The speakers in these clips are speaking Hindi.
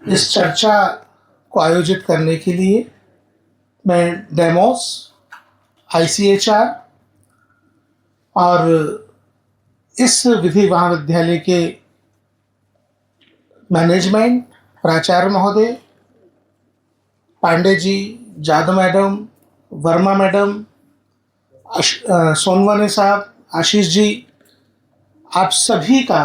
इस चर्चा को आयोजित करने के लिए मैं डेमोस, ICHR और इस विधि महाविद्यालय के मैनेजमेंट, प्राचार्य महोदय, पांडे जी, जादव मैडम, वर्मा मैडम, सोनवने साहब, आशीष जी, आप सभी का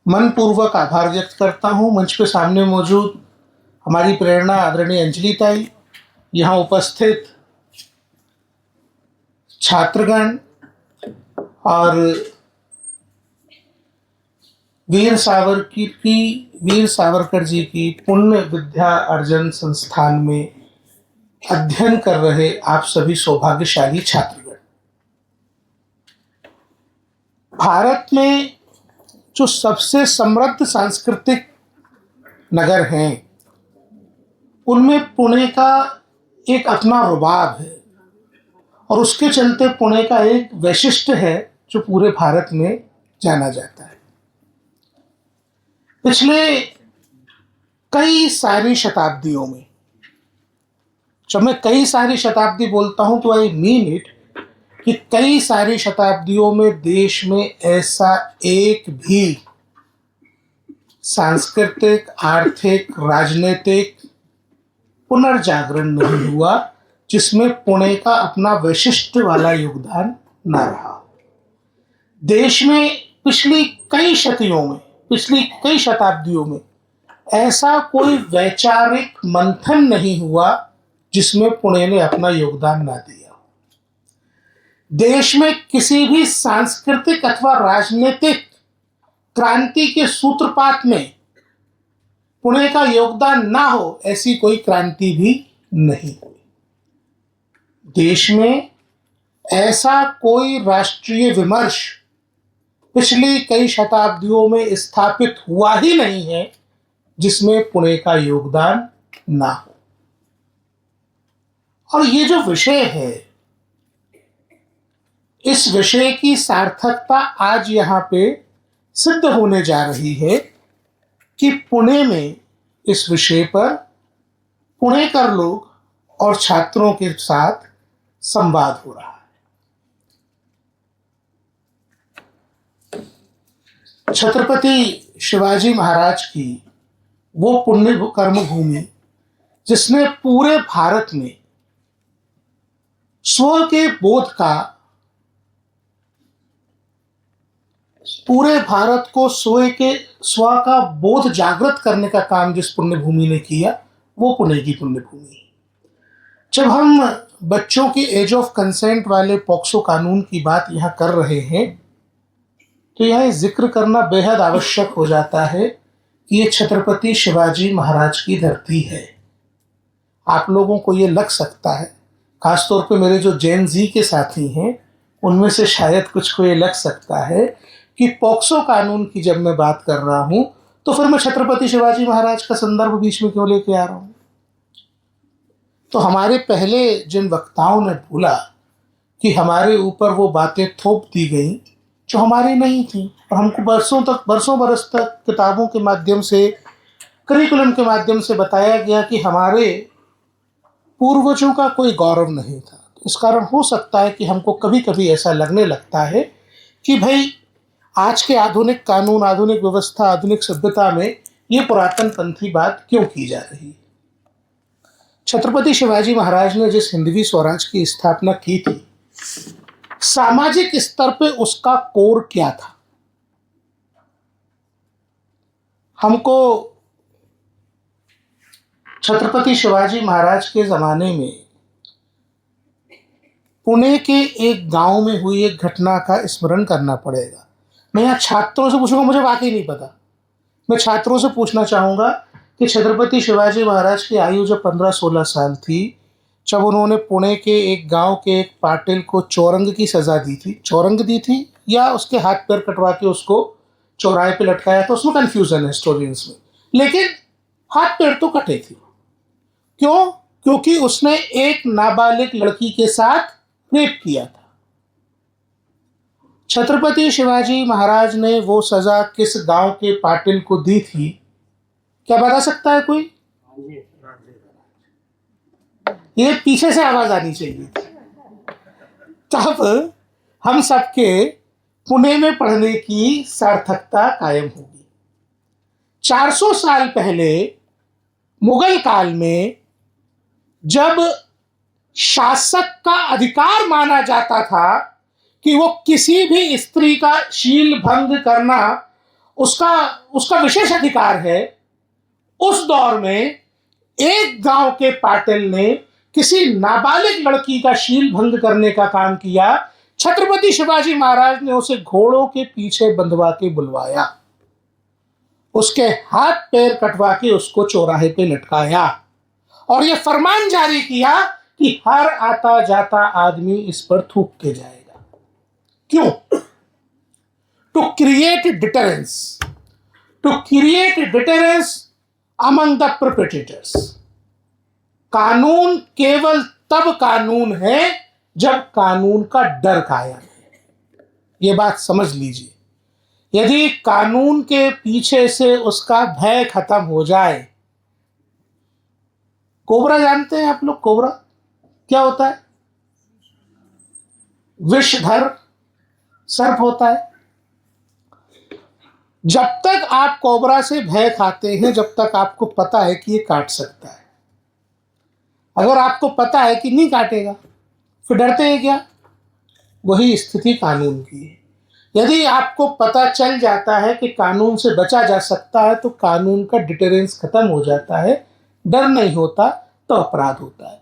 मनपूर्वक आभार व्यक्त करता हूँ। मंच पे सामने मौजूद हमारी प्रेरणा आदरणीय अंजलि ताई, यहाँ उपस्थित छात्रगण और वीर सावरकर जी की पुण्य विद्या अर्जन संस्थान में अध्ययन कर रहे आप सभी सौभाग्यशाली छात्रगण। भारत में जो सबसे समृद्ध सांस्कृतिक नगर हैं, उनमें पुणे का एक अपना रुबाब है और उसके चलते पुणे का एक वैशिष्ट्य है जो पूरे भारत में जाना जाता है। पिछले कई सारी शताब्दियों में, जब मैं कई सारी शताब्दी बोलता हूं तो आई मीन इट, कि कई सारी शताब्दियों में देश में ऐसा एक भी सांस्कृतिक, आर्थिक, राजनीतिक पुनर्जागरण नहीं हुआ जिसमें पुणे का अपना विशिष्ट वाला योगदान न रहा। देश में पिछली कई शताब्दियों में ऐसा कोई वैचारिक मंथन नहीं हुआ जिसमें पुणे ने अपना योगदान ना दिया। देश में किसी भी सांस्कृतिक अथवा राजनीतिक क्रांति के सूत्रपात में पुणे का योगदान ना हो, ऐसी कोई क्रांति भी नहीं हुई। देश में ऐसा कोई राष्ट्रीय विमर्श पिछली कई शताब्दियों में स्थापित हुआ ही नहीं है जिसमें पुणे का योगदान ना हो। और ये जो विषय है, इस विषय की सार्थकता आज यहाँ पे सिद्ध होने जा रही है कि पुणे में इस विषय पर पुणेकर लोग और छात्रों के साथ संवाद हो रहा है। छत्रपति शिवाजी महाराज की वो पुण्य कर्म भूमि जिसने पूरे भारत में स्व के बोध का, पूरे भारत को स्व का बोध जागृत करने का काम जिस पुण्य भूमि ने किया, वो पुणे की पुण्य भूमि है। जब हम बच्चों की एज ऑफ कंसेंट वाले पॉक्सो कानून की बात यहाँ कर रहे हैं तो यह जिक्र करना बेहद आवश्यक हो जाता है कि ये छत्रपति शिवाजी महाराज की धरती है। आप लोगों को ये लग सकता है, खासतौर पे मेरे जो जेन जी के साथी हैं उनमें से शायद कुछ को ये लग सकता है कि पॉक्सो कानून की जब मैं बात कर रहा हूं तो फिर मैं छत्रपति शिवाजी महाराज का संदर्भ बीच में क्यों लेके आ रहा हूं। तो हमारे पहले जिन वक्ताओं ने भूला कि हमारे ऊपर वो बातें थोप दी गई जो हमारी नहीं थी, और हमको बरसों बरस तक किताबों के माध्यम से, करिकुलम के माध्यम से बताया गया कि हमारे पूर्वजों का कोई गौरव नहीं था। इस कारण हो सकता है कि हमको कभी कभी ऐसा लगने लगता है कि भाई आज के आधुनिक कानून, आधुनिक व्यवस्था, आधुनिक सभ्यता में ये पुरातन पंथी बात क्यों की जा रही है। छत्रपति शिवाजी महाराज ने जिस हिंदवी स्वराज की स्थापना की थी, सामाजिक स्तर पे उसका कोर क्या था। हमको छत्रपति शिवाजी महाराज के जमाने में पुणे के एक गांव में हुई एक घटना का स्मरण करना पड़ेगा। मैं यहाँ छात्रों से पूछूंगा, मुझे वाकई नहीं पता, मैं छात्रों से पूछना चाहूंगा कि छत्रपति शिवाजी महाराज की आयु जब 15-16 साल थी, जब उन्होंने पुणे के एक गांव के एक पाटिल को चौरंग की सजा दी थी, चौरंग दी थी या उसके हाथ पैर कटवा के उसको चौराहे पे लटकाया था, उसमें कंफ्यूजन है हिस्टोरियंस में, लेकिन हाथ पैर तो कटे थे। क्यों? क्योंकि उसने एक नाबालिग लड़की के साथ रेप किया था। छत्रपति शिवाजी महाराज ने वो सजा किस गांव के पाटिल को दी थी, क्या बता सकता है कोई? ये पीछे से आवाज आनी चाहिए। तब हम सबके पुणे में पढ़ने की सार्थकता कायम होगी। 400 साल पहले मुगल काल में जब शासक का अधिकार माना जाता था कि वो किसी भी स्त्री का शील भंग करना उसका विशेष अधिकार है, उस दौर में एक गांव के पाटिल ने किसी नाबालिग लड़की का शील भंग करने का काम किया। छत्रपति शिवाजी महाराज ने उसे घोड़ों के पीछे बंधवा के बुलवाया, उसके हाथ पैर कटवा के उसको चौराहे पे लटकाया और यह फरमान जारी किया कि हर आता जाता आदमी इस पर थूक के जाएगा। क्यों? To create deterrence among the perpetrators. कानून केवल तब कानून है जब कानून का डर कायम है। ये बात समझ लीजिए। यदि कानून के पीछे से उसका भय खत्म हो जाए, कोबरा जानते हैं आप लोग? कोबरा क्या होता है? विषधर सर्प होता है। जब तक आप कोबरा से भय खाते हैं, जब तक आपको पता है कि ये काट सकता है। अगर आपको पता है कि नहीं काटेगा, फिर डरते हैं क्या? वही स्थिति कानून की है। यदि आपको पता चल जाता है कि कानून से बचा जा सकता है, तो कानून का डिटरेंस खत्म हो जाता है, डर नहीं होता, तो अपराध होता है।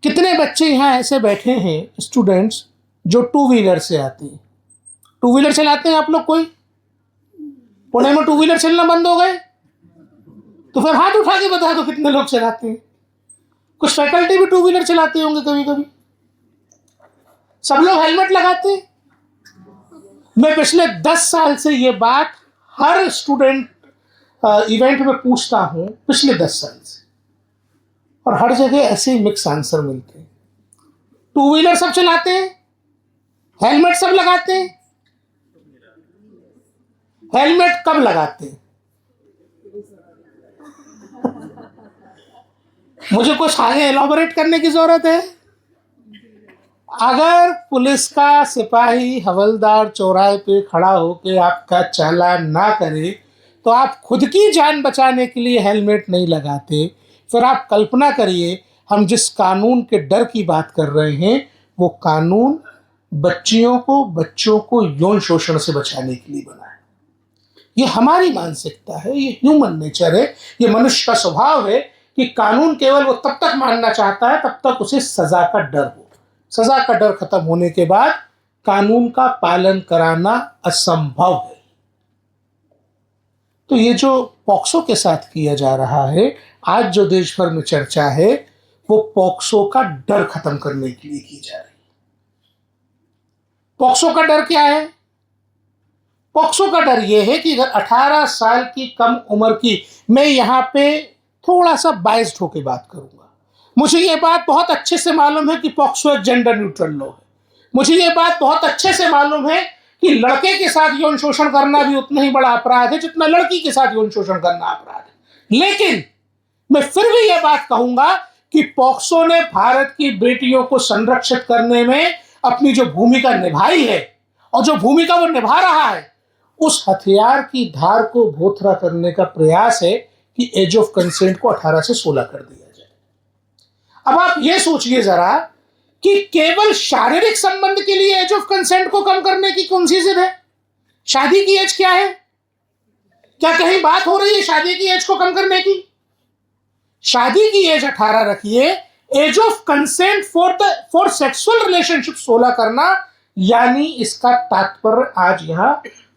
कितने बच्चे यहाँ ऐसे बैठे हैं, स्टूडेंट्स, जो टू व्हीलर से आते हैं? टू व्हीलर चलाते हैं आप लोग? कोई पुणे में टू व्हीलर चलना बंद हो गए? तो फिर हाथ उठा के बता दो कितने लोग चलाते हैं। कुछ फैकल्टी भी टू व्हीलर चलाते होंगे कभी कभी। सब लोग हेलमेट लगाते हैं? मैं पिछले 10 साल से ये बात हर स्टूडेंट इवेंट में पूछता हूं, पिछले 10 साल से, और हर जगह ऐसे ही मिक्स आंसर मिलते हैं। टू व्हीलर सब चलाते हैं, हेलमेट सब लगाते हैं। हेलमेट कब लगाते हैं? मुझे कुछ आगे एलॉबरेट करने की जरूरत है? अगर पुलिस का सिपाही हवलदार चौराहे पे खड़ा होकर आपका चालान ना करे, तो आप खुद की जान बचाने के लिए हेलमेट नहीं लगाते। फिर आप कल्पना करिए, हम जिस कानून के डर की बात कर रहे हैं, वो कानून बच्चों को यौन शोषण से बचाने के लिए बना है। ये हमारी मानसिकता है, ये ह्यूमन नेचर है, ये मनुष्य का स्वभाव है कि कानून केवल वो तब तक मानना चाहता है तब तक उसे सजा का डर हो। सजा का डर खत्म होने के बाद कानून का पालन कराना असंभव है। तो ये जो पॉक्सो के साथ किया जा रहा है, आज जो देश भर में चर्चा है, वो पॉक्सो का डर खत्म करने के लिए की जा रही है। पॉक्सो का डर क्या है? पॉक्सो का डर यह है कि अगर 18 साल की कम उम्र की, मैं यहां पे थोड़ा सा बायस्ड होकर बात करूंगा, मुझे ये बात बहुत अच्छे से मालूम है कि पॉक्सो एक जेंडर न्यूट्रल लॉ है। मुझे ये बात बहुत अच्छे से मालूम है कि लड़के के साथ यौन शोषण करना भी उतना ही बड़ा अपराध है जितना लड़की के साथ यौन शोषण करना अपराध है। लेकिन मैं फिर भी यह बात कहूंगा कि पॉक्सो ने भारत की बेटियों को संरक्षित करने में अपनी जो भूमिका निभाई है, और जो भूमिका वो निभा रहा है, उस हथियार की धार को भोथरा करने का प्रयास है कि एज ऑफ कंसेंट को 18 से 16 कर दिया जाए। अब आप ये सोचिए जरा कि केवल शारीरिक संबंध के लिए एज ऑफ कंसेंट को कम करने की कौन सी जिद है? शादी की एज क्या है? क्या कहीं बात हो रही है शादी की एज को कम करने की? शादी की एज 18 रखिए, age of consent for sexual relationship 16 करना, यानी इसका तात्पर्य आज यहां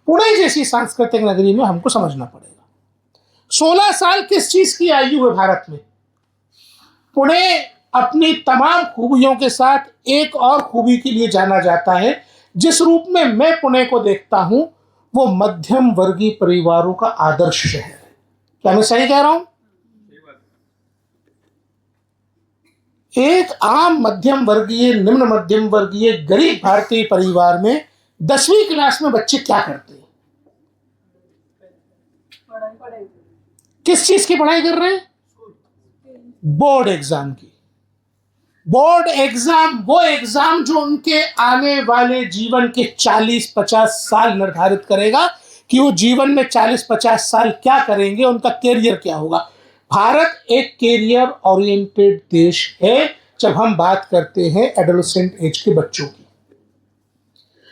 पुणे जैसी सांस्कृतिक नगरी में हमको समझना पड़ेगा। 16 साल किस चीज की आयु है भारत में? पुणे अपनी तमाम खूबियों के साथ एक और खूबी के लिए जाना जाता है। जिस रूप में मैं पुणे को देखता हूं, वो मध्यम वर्गीय परिवारों का आदर्श शहर है। क्या मैं सही कह रहा हूं? एक आम मध्यम वर्गीय, निम्न मध्यम वर्गीय, गरीब भारतीय परिवार में 10वीं क्लास में बच्चे क्या करते हैं? किस चीज की पढ़ाई कर रहे हैं? बोर्ड एग्जाम की। बोर्ड एग्जाम, वो एग्जाम जो उनके आने वाले जीवन के 40-50 साल निर्धारित करेगा कि वो जीवन में 40-50 साल क्या करेंगे, उनका कैरियर क्या होगा। भारत एक कैरियर ओरिएंटेड देश है जब हम बात करते हैं एडोलेसेंट एज के बच्चों की।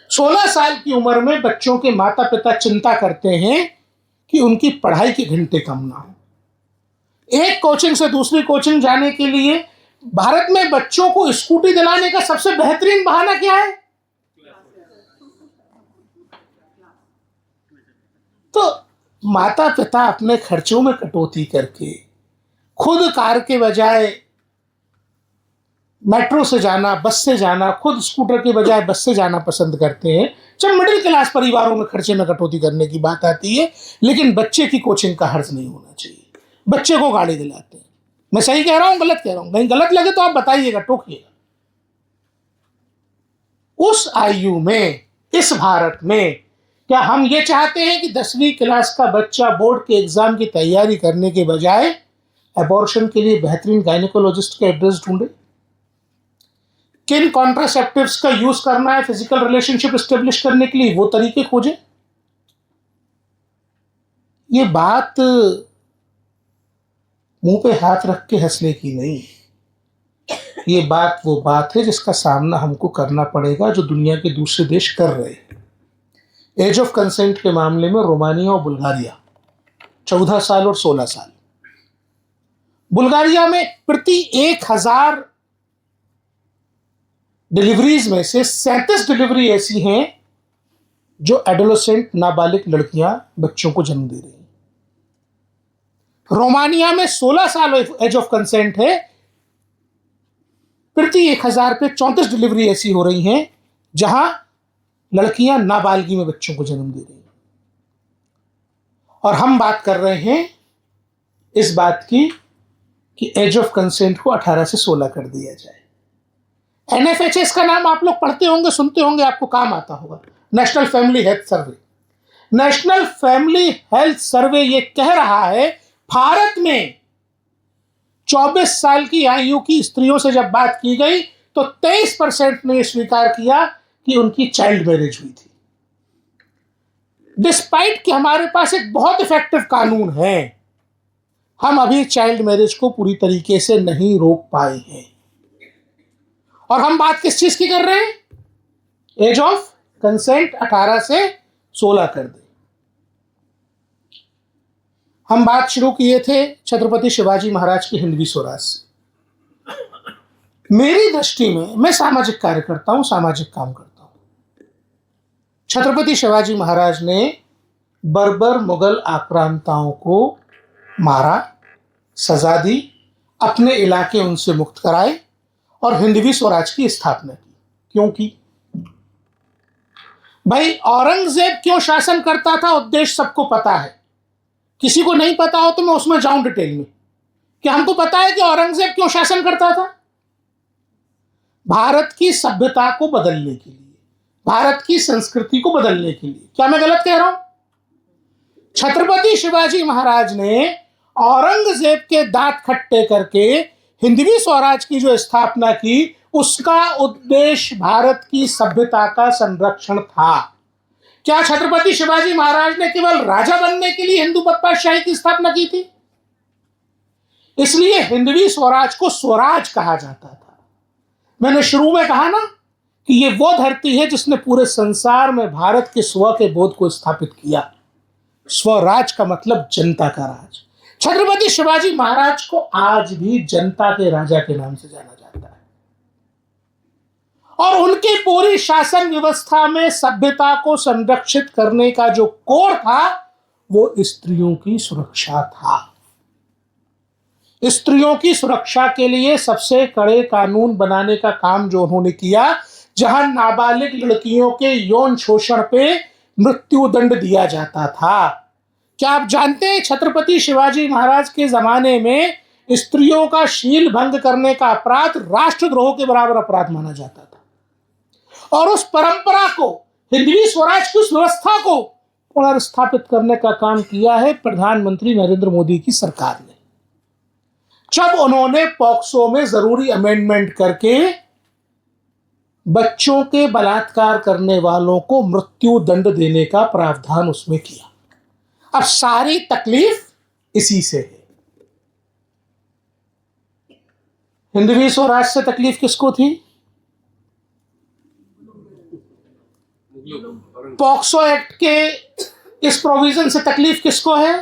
16 साल की उम्र में बच्चों के माता पिता चिंता करते हैं कि उनकी पढ़ाई के घंटे कम ना हो। एक कोचिंग से दूसरी कोचिंग जाने के लिए भारत में बच्चों को स्कूटी दिलाने का सबसे बेहतरीन बहाना क्या है? तो माता पिता अपने खर्चों में कटौती करके खुद कार के बजाय मेट्रो से जाना, बस से जाना, खुद स्कूटर के बजाय बस से जाना पसंद करते हैं जब मिडिल क्लास परिवारों में खर्चे में कटौती करने की बात आती है। लेकिन बच्चे की कोचिंग का हर्ज नहीं होना चाहिए, बच्चे को गाड़ी दिलाते हैं। मैं सही कह रहा हूं, गलत कह रहा हूं? कहीं गलत लगे तो आप बताइएगा, टोकिएगा। उस आयु में, इस भारत में, क्या हम ये चाहते हैं कि 10वीं क्लास का बच्चा बोर्ड के एग्जाम की तैयारी करने के बजाय एबॉर्शन के लिए बेहतरीन गायनेकोलॉजिस्ट का एड्रेस ढूंढे? किन कॉन्ट्रासेप्टिव्स का यूज करना है फिजिकल रिलेशनशिप एस्टेब्लिश करने के लिए, वो तरीके खोजे? ये बात मुंह पे हाथ रख के हंसने की नहीं, ये बात वो बात है जिसका सामना हमको करना पड़ेगा जो दुनिया के दूसरे देश कर रहे हैं। एज ऑफ कंसेंट के मामले में रोमानिया और बुल्गारिया 14 साल और 16 साल। बुल्गारिया में प्रति 1000 डिलीवरीज में से 37 डिलीवरी ऐसी हैं जो एडोलेसेंट नाबालिग लड़कियां बच्चों को जन्म दे रही हैं। रोमानिया में 16 साल एज ऑफ कंसेंट है, प्रति 1000 पे 34 डिलीवरी ऐसी हो रही हैं जहां लड़कियां नाबालगी में बच्चों को जन्म दे रही हैं। और हम बात कर रहे हैं इस बात की कि एज ऑफ कंसेंट को 18 से 16 कर दिया जाए। एनएफएचएस का नाम आप लोग पढ़ते होंगे, सुनते होंगे, आपको काम आता होगा, national family health survey. National family health survey ये कह रहा है भारत में 24 साल की आयु की स्त्रियों से जब बात की गई तो 23% ने स्वीकार किया कि उनकी चाइल्ड मैरिज हुई थी। डिस्पाइट कि हमारे पास एक बहुत इफेक्टिव कानून है, हम अभी चाइल्ड मैरिज को पूरी तरीके से नहीं रोक पाए हैं। और हम बात किस चीज की कर रहे हैं? एज ऑफ कंसेंट 18 से 16 कर दे। हम बात शुरू किए थे छत्रपति शिवाजी महाराज की हिंदवी स्वराज से। मेरी दृष्टि में, मैं सामाजिक कार्य करता हूं, सामाजिक काम करता हूं, छत्रपति शिवाजी महाराज ने बर्बर मुगल आक्रांताओं को मारा, सजा दी, अपने इलाके उनसे मुक्त कराए और हिंदवी स्वराज की स्थापना की। क्यों की? भाई औरंगजेब क्यों शासन करता था, उद्देश्य सबको पता है। किसी को नहीं पता हो तो मैं उसमें जाऊं डिटेल में। क्या हमको पता है कि औरंगजेब क्यों शासन करता था? भारत की सभ्यता को बदलने के लिए, भारत की संस्कृति को बदलने के लिए। क्या मैं गलत कह रहा हूं? छत्रपति शिवाजी महाराज ने औरंगजेब के दांत खट्टे करके हिंदवी स्वराज की जो स्थापना की, उसका उद्देश्य भारत की सभ्यता का संरक्षण था। क्या छत्रपति शिवाजी महाराज ने केवल राजा बनने के लिए हिंदू पातशाही की स्थापना की थी? इसलिए हिंदवी स्वराज को स्वराज कहा जाता था। मैंने शुरू में कहा ना कि ये वो धरती है जिसने पूरे संसार में भारत के स्व के बोध को स्थापित किया। स्वराज का मतलब जनता का राज। छत्रपति शिवाजी महाराज को आज भी जनता के राजा के नाम से जाना जाता है। और उनकी पूरी शासन व्यवस्था में सभ्यता को संरक्षित करने का जो कोर था, वो स्त्रियों की सुरक्षा था। स्त्रियों की सुरक्षा के लिए सबसे कड़े कानून बनाने का काम जो उन्होंने किया, जहां नाबालिग लड़कियों के यौन शोषण पे मृत्यु दंड दिया जाता था। क्या आप जानते हैं छत्रपति शिवाजी महाराज के जमाने में स्त्रियों का शील भंग करने का अपराध राष्ट्रद्रोह के बराबर अपराध माना जाता था। और उस परंपरा को हिंदवी स्वराज की उस व्यवस्था को पुनर्स्थापित करने का काम किया है प्रधानमंत्री नरेंद्र मोदी की सरकार ने, जब उन्होंने पॉक्सो में जरूरी अमेंडमेंट करके बच्चों के बलात्कार करने वालों को मृत्यु दंड देने का प्रावधान उसमें किया। अब सारी तकलीफ इसी से है। हिंदवी स्वराज से तकलीफ किसको थी? पॉक्सो एक्ट के इस प्रोविजन से तकलीफ किसको है?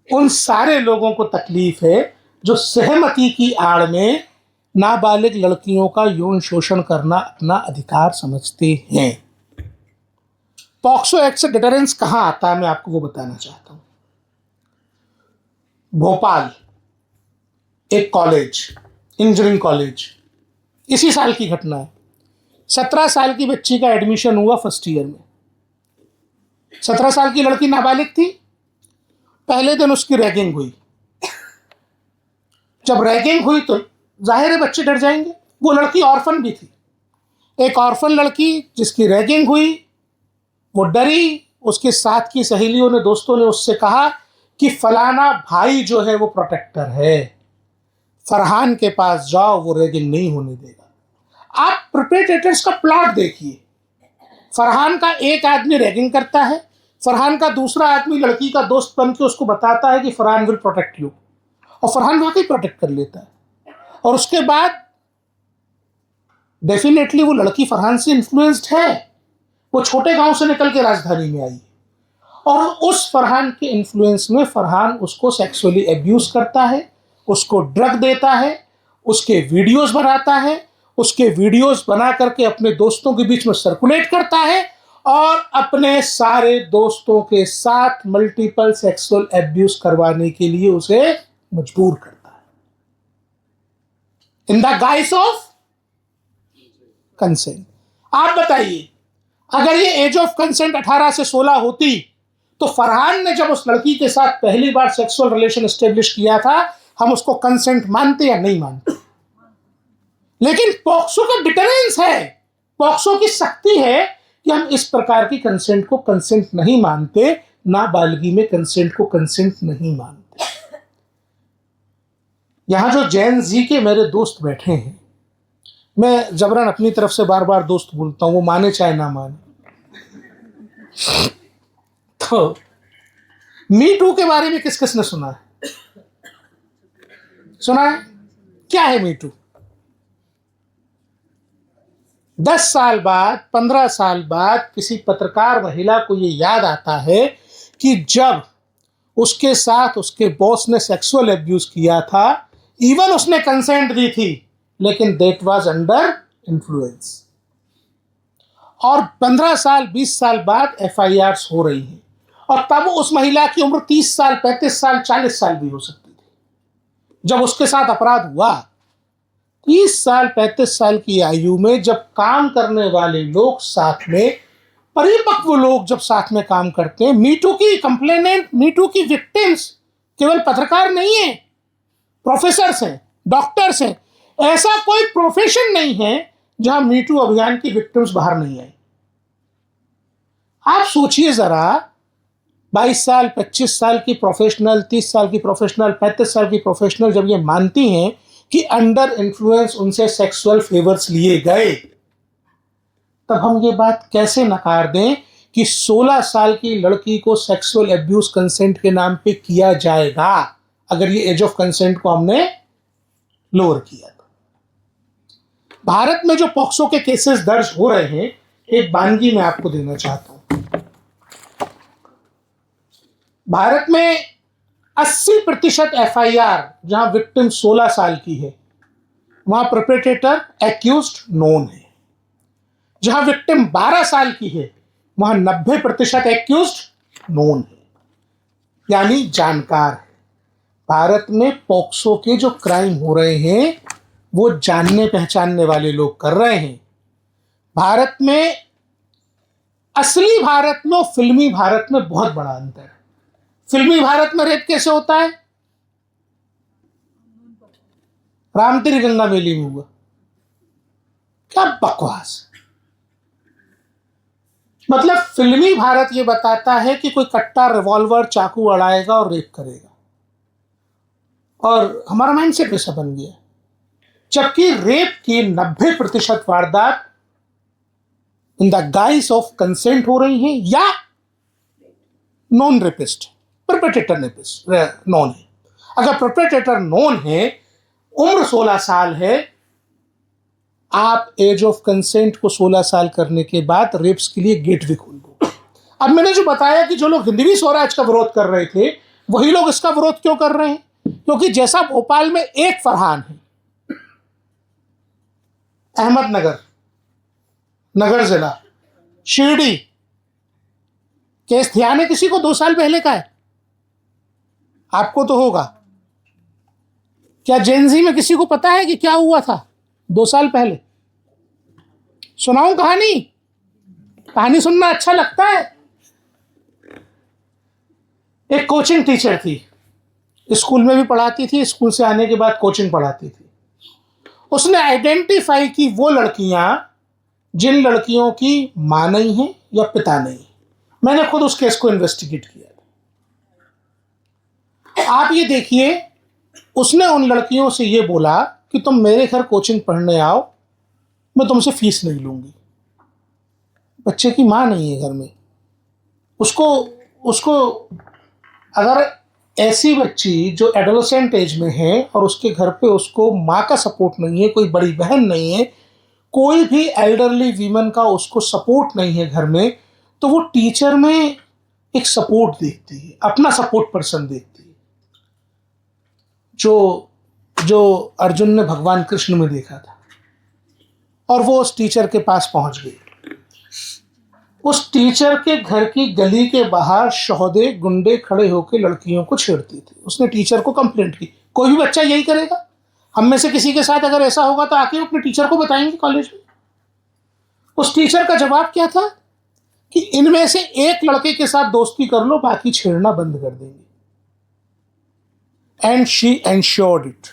उन सारे लोगों को तकलीफ है जो सहमति की आड़ में नाबालिग लड़कियों का यौन शोषण करना अपना अधिकार समझते हैं। पॉक्सो एक्ट से डिटरेंस कहां आता है, मैं आपको वो बताना चाहता हूं। भोपाल एक कॉलेज, इंजीनियरिंग कॉलेज, इसी साल की घटना है। 17 साल की बच्ची का एडमिशन हुआ फर्स्ट ईयर में। 17 साल की लड़की नाबालिग थी। पहले दिन उसकी रैगिंग हुई। जब रैगिंग हुई तो जाहिर है बच्चे डर जाएंगे। वो लड़की ऑर्फन भी थी। एक ऑर्फन लड़की जिसकी रैगिंग हुई, वो डरी। उसके साथ की सहेलियों ने, दोस्तों ने उससे कहा कि फलाना भाई जो है वो प्रोटेक्टर है, फरहान के पास जाओ, वो रैगिंग नहीं होने देगा। आप परपेट्रेटर्स का प्लॉट देखिए। फरहान का एक आदमी रैगिंग करता है, फरहान का दूसरा आदमी लड़की का दोस्त बन के उसको बताता है कि फरहान विल प्रोटेक्ट यू, और फरहान वाकई प्रोटेक्ट कर लेता है। और उसके बाद डेफिनेटली वो लड़की फरहान से इन्फ्लुएंस्ड है। वो छोटे गांव से निकल के राजधानी में आई, और उस फरहान के इन्फ्लुएंस में फरहान उसको सेक्सुअली एब्यूज करता है, उसको ड्रग देता है, उसके वीडियोस बनाता है, उसके वीडियोस बना करके अपने दोस्तों के बीच में सर्कुलेट करता है, और अपने सारे दोस्तों के साथ मल्टीपल सेक्सुअल एब्यूज करवाने के लिए उसे मजबूर करता है, in the guys of consent. आप बताइए, अगर ये एज ऑफ कंसेंट 18 से 16 होती तो फरहान ने जब उस लड़की के साथ पहली बार सेक्सुअल रिलेशन एस्टेब्लिश किया था, हम उसको कंसेंट मानते या नहीं मानते? लेकिन पॉक्सो का डिटरेंस है, पॉक्सो की शक्ति है कि हम इस प्रकार की कंसेंट को कंसेंट नहीं मानते, नाबालिगी में कंसेंट को कंसेंट नहीं मानते। यहां जो जैन जी के मेरे दोस्त बैठे हैं, मैं जबरन अपनी तरफ से बार बार दोस्त बोलता हूं, वो माने चाहे ना माने। तो मी टू के बारे में किस किसने सुना है? सुना है? क्या है मी टू? 10 साल बाद, 15 साल बाद किसी पत्रकार महिला को ये याद आता है कि जब उसके साथ उसके बॉस ने सेक्सुअल एब्यूज किया था, इवन उसने कंसेंट दी थी, लेकिन दैट वाज अंडर इन्फ्लुएंस। और 15 साल 20 साल बाद FIRs हो रही हैं, और तब उस महिला की उम्र 30 साल 35 साल 40 साल भी हो सकती थी जब उसके साथ अपराध हुआ। 30 साल 35 साल की आयु में जब काम करने वाले लोग साथ में, परिपक्व लोग जब साथ में काम करते हैं, मीटू की कंप्लेनेंट, मीटू की विक्टिम्स केवल पत्रकार नहीं है, प्रोफेसर्स हैं, डॉक्टर्स हैं। ऐसा कोई प्रोफेशन नहीं है जहां मीटू अभियान की विक्टिम्स बाहर नहीं आई। आप सोचिए जरा, 22 साल 25 साल की प्रोफेशनल, 30 साल की प्रोफेशनल, 35 साल की प्रोफेशनल जब ये मानती हैं कि अंडर इन्फ्लुएंस उनसे सेक्सुअल फेवर्स लिए गए, तब हम ये बात कैसे नकार दें कि 16 साल की लड़की को सेक्सुअल एब्यूज कंसेंट के नाम पे किया जाएगा, अगर ये एज ऑफ कंसेंट को हमने लोअर किया तो। भारत में जो पॉक्सो के केसेस दर्ज हो रहे हैं, एक बानगी मैं आपको देना चाहता हूं। भारत में 80% FIR जहां विक्टिम 16 साल की है, वहां परपेट्रेटर एक्यूज्ड नोन है। जहां विक्टिम 12 साल की है, वहां 90% एक्यूज्ड नोन है, यानी जानकार है। भारत में पॉक्सो के जो क्राइम हो रहे हैं वो जानने पहचानने वाले लोग कर रहे हैं। भारत में, असली भारत में और फिल्मी भारत में बहुत बड़ा अंतर है। फिल्मी भारत में रेप कैसे होता है? रामतेरी गंगा मेली में हुआ, क्या बकवास। मतलब फिल्मी भारत ये बताता है कि कोई कट्टा रिवॉल्वर चाकू अड़ाएगा और रेप करेगा, और हमारा माइंडसेट वैसा बन गया। जबकि रेप की 90% वारदात in the guys of consent हो रही हैं, या non rapist, perpetrator rapist non है। अगर परपेट्रेटर नॉन है, उम्र 16 साल है, आप एज ऑफ कंसेंट को 16 साल करने के बाद रेप्स के लिए गेट भी खोल दो। अब मैंने जो बताया कि जो लोग हिंदवी स्वराज का विरोध कर रहे थे, वही लोग इसका विरोध क्यों कर रहे हैं? क्योंकि जैसा भोपाल में एक फरहान है, अहमदनगर, नगर जिला, शिरडी, केस ध्यान है किसी को 2 साल पहले का है? आपको तो होगा। क्या जेनजी में किसी को पता है कि क्या हुआ था 2 साल पहले? सुनाऊं कहानी? कहानी सुनना अच्छा लगता है। एक कोचिंग टीचर थी, स्कूल में भी पढ़ाती थी, स्कूल से आने के बाद कोचिंग पढ़ाती थी। उसने आइडेंटिफाई की वो लड़कियां जिन लड़कियों की मां नहीं है या पिता नहीं है। मैंने खुद उस केस को इन्वेस्टिगेट किया। आप ये देखिए, उसने उन लड़कियों से ये बोला कि तुम मेरे घर कोचिंग पढ़ने आओ, मैं तुमसे फीस नहीं लूंगी। बच्चे की मां नहीं है घर में। उसको अगर ऐसी बच्ची जो एडोलेसेंट एज में है और उसके घर पे उसको माँ का सपोर्ट नहीं है, कोई बड़ी बहन नहीं है, कोई भी एल्डरली वीमन का उसको सपोर्ट नहीं है घर में, तो वो टीचर में एक सपोर्ट देखती है, अपना सपोर्ट पर्सन देखती है, जो अर्जुन ने भगवान कृष्ण में देखा था। और वो उस टीचर के पास पहुंच गई। उस टीचर के घर की गली के बाहर शौहदे गुंडे खड़े होकर लड़कियों को छेड़ती थी। उसने टीचर को कंप्लेंट की। कोई भी बच्चा यही करेगा। हम में से किसी के साथ अगर ऐसा होगा तो आके अपने टीचर को बताएंगे कॉलेज में। उस टीचर का जवाब क्या था कि इनमें से एक लड़के के साथ दोस्ती कर लो, बाकी छेड़ना बंद कर देंगे। And she ensured it.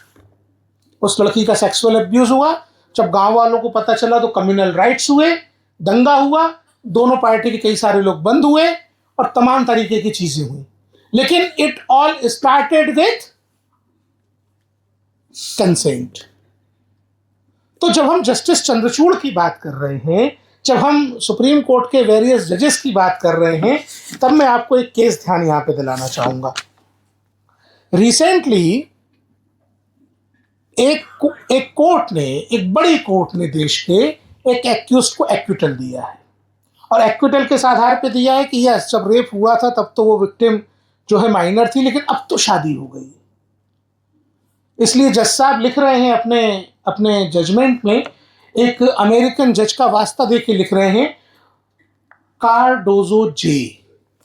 उस लड़की का सेक्सुअल अब्यूज हुआ। जब गांव वालों को पता चला तो कम्युनल राइट्स हुए, दंगा हुआ, दोनों पार्टी के कई सारे लोग बंद हुए और तमाम तरीके की चीजें हुई। लेकिन it all started with consent. तो जब हम जस्टिस चंद्रचूड़ की बात कर रहे हैं, जब हम सुप्रीम कोर्ट के वेरियस जजेस की बात कर रहे हैं, तब मैं आपको एक केस ध्यान यहां पे दिलाना चाहूंगा। रिसेंटली एक कोर्ट ने, एक बड़ी कोर्ट ने देश के एक एक्यूज्ड को एक्विटल दिया है। और एक्विटल के आधार पे दिया है कि यस, जब रेप हुआ था तब तो वो विक्टिम जो है माइनर थी, लेकिन अब तो शादी हो गई। इसलिए जज साहब लिख रहे हैं अपने जजमेंट में, एक अमेरिकन जज का वास्ता दे के लिख रहे हैं, कार्डोजो जे।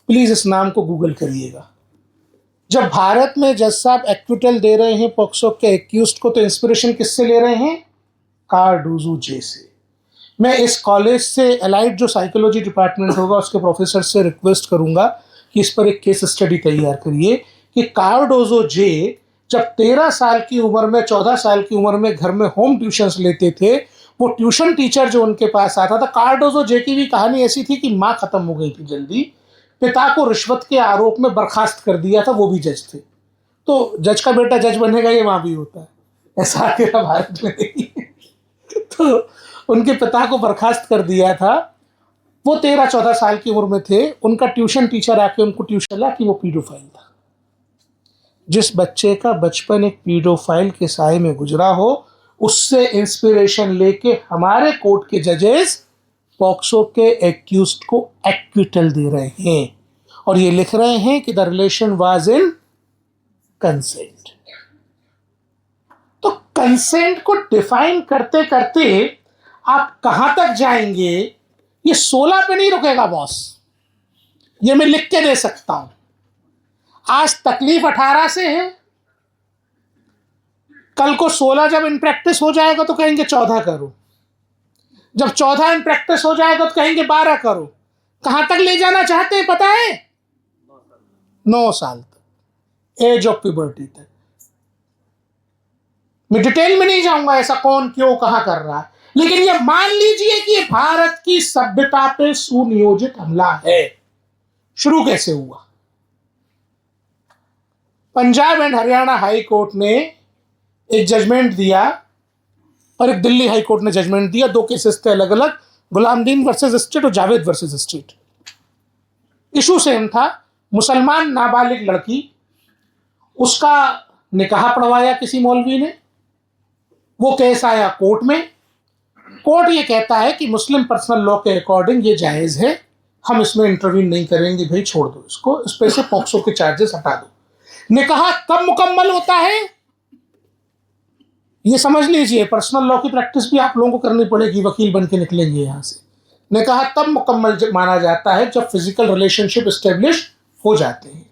प्लीज इस नाम को गूगल करिएगा। जब भारत में जज साहब एक्विटल दे रहे हैं पॉक्सो के एक्यूज्ड को, तो इंस्पिरेशन किससे ले रहे हैं? कार्डोजो जे से। मैं इस कॉलेज से एलाइड जो साइकोलॉजी डिपार्टमेंट होगा उसके प्रोफेसर से रिक्वेस्ट करूंगा कि इस पर एक केस स्टडी तैयार करिए कि कार्डोजो जे जब 13 साल की उम्र में, 14 साल की उम्र में घर में होम ट्यूशंस लेते थे, वो ट्यूशन टीचर जो उनके पास आता था, कार्डोजो जे की भी कहानी ऐसी थी कि माँ खत्म हो गई थी जल्दी, पिता को रिश्वत के आरोप में बर्खास्त कर दिया था, वो भी जज थे। तो जज का बेटा जज बनेगा, ये वहां भी होता है, ऐसा अकेला भारत में नहीं है। तो उनके पिता को बर्खास्त कर दिया था। वो 13-14 साल की उम्र में थे। उनका ट्यूशन टीचर आके उनको ट्यूशन ला कि वो पीडोफाइल था। जिस बच्चे का बचपन एक पीडोफाइल के साए में गुजरा हो, उससे इंस्पिरेशन लेके हमारे कोर्ट के जजेस पॉक्सो के एक्यूज्ड को एक्विटल दे रहे हैं और ये लिख रहे हैं कि the relation was in consent. तो कंसेंट को डिफाइन करते करते आप कहां तक जाएंगे? ये 16 पे नहीं रुकेगा बॉस, ये मैं लिख के दे सकता हूं। आज तकलीफ 18 से है, कल को 16 जब इन प्रैक्टिस हो जाएगा तो कहेंगे 14 करो, जब 14 इन प्रैक्टिस हो जाएगा तो कहेंगे 12 करो। कहां तक ले जाना चाहते हैं पता है? 9 साल तक, एज ऑफ प्यूबर्टी तक। मैं डिटेल में नहीं जाऊंगा ऐसा कौन क्यों कहां कर रहा है, लेकिन ये मान लीजिए कि ये भारत की सभ्यता पे सुनियोजित हमला है। शुरू कैसे हुआ? Punjab and Haryana high court ने एक जजमेंट दिया और एक दिल्ली हाई कोर्ट ने जजमेंट दिया। दो केसेस थे अलग अलग, गुलामदीन वर्सेस स्टेट और Javed versus state. Issue same था, मुसलमान नाबालिग लड़की, उसका निकाह पढ़वाया किसी मौलवी ने। वो केस आया कोर्ट में। कोर्ट ये कहता है कि मुस्लिम पर्सनल लॉ के अकॉर्डिंग ये जायज है, हम इसमें इंटरवीन नहीं करेंगे, भाई छोड़ दो इसको, इस पे से पॉक्सो के चार्जेस हटा दो। निकाह कब मुकम्मल होता है ये समझ लीजिए। पर्सनल लॉ की प्रैक्टिस भी आप लोगों को करनी पड़ेगी, वकील बन के निकलेंगे यहां से। निकाह तब मुकम्मल माना जाता है जब फिजिकल रिलेशनशिप एस्टेब्लिश हो जाते हैं।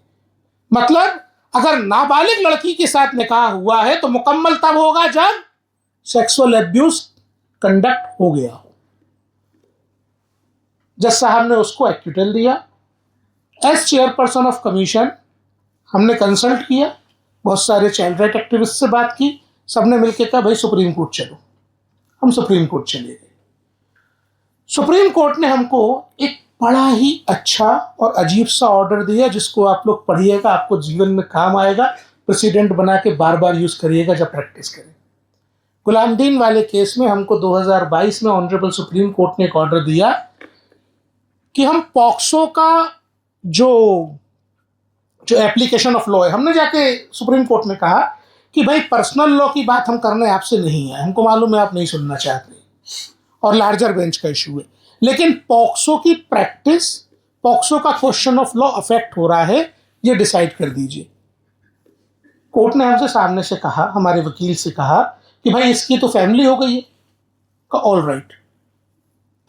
मतलब अगर नाबालिग लड़की के साथ निकाह हुआ है तो मुकम्मल तब होगा जब सेक्सुअल एब्यूज कंडक्ट हो गया हो। जज साहब ने उसको एक्विटल दिया। एज चेयरपर्सन ऑफ कमीशन हमने कंसल्ट किया, बहुत सारे चाइल्ड राइट एक्टिविस्ट से बात की, सबने मिलकर कहा भाई सुप्रीम कोर्ट चलो। हम सुप्रीम कोर्ट चले गए। सुप्रीम कोर्ट ने हमको एक बड़ा ही अच्छा और अजीब सा ऑर्डर दिया, जिसको आप लोग पढ़िएगा, आपको जीवन में काम आएगा, प्रेसिडेंट बना के बार बार यूज करिएगा जब प्रैक्टिस करें। गुलामदीन वाले केस में हमको 2022 में ऑनरेबल सुप्रीम कोर्ट ने एक ऑर्डर दिया कि हम पॉक्सो का जो एप्लीकेशन ऑफ लॉ है, हमने जाके सुप्रीम कोर्ट में कहा कि भाई पर्सनल लॉ की बात हम करने आपसे नहीं है, हमको मालूम है आप नहीं सुनना चाहते और लार्जर बेंच का इशू है, लेकिन पॉक्सो की प्रैक्टिस, पॉक्सो का क्वेश्चन ऑफ लॉ अफेक्ट हो रहा है, ये डिसाइड कर दीजिए। कोर्ट ने हमसे सामने से कहा, हमारे वकील से कहा कि भाई इसकी तो फैमिली हो गई है। ऑल राइट,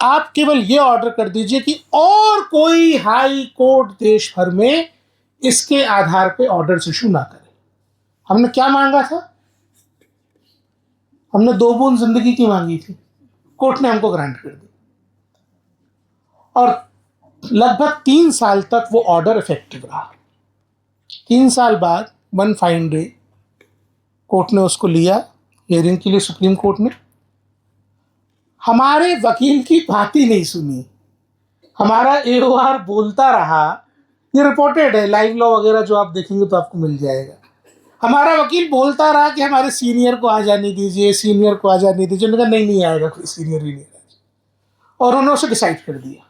आप केवल ये ऑर्डर कर दीजिए कि और कोई हाई कोर्ट देश भर में इसके आधार पे ऑर्डर इशू ना करे। हमने क्या मांगा था? हमने 2 बूंद जिंदगी की मांगी थी, कोर्ट ने हमको ग्रांट कर दी। और लगभग 3 साल तक वो ऑर्डर इफेक्टिव रहा। 3 साल बाद वन फाइन डे कोर्ट ने उसको लिया हियरिंग के लिए। सुप्रीम कोर्ट ने हमारे वकील की बात ही नहीं सुनी। हमारा एओआर बोलता रहा, ये रिपोर्टेड है, लाइव लॉ वगैरह जो आप देखेंगे तो आपको मिल जाएगा। हमारा वकील बोलता रहा कि हमारे सीनियर को आ जाने दीजिए, सीनियर को आ जाने दीजिए। उन्होंने कहा नहीं आएगा कोई सीनियर ही नहीं आएगा। और उन्होंने उसे डिसाइड कर दिया,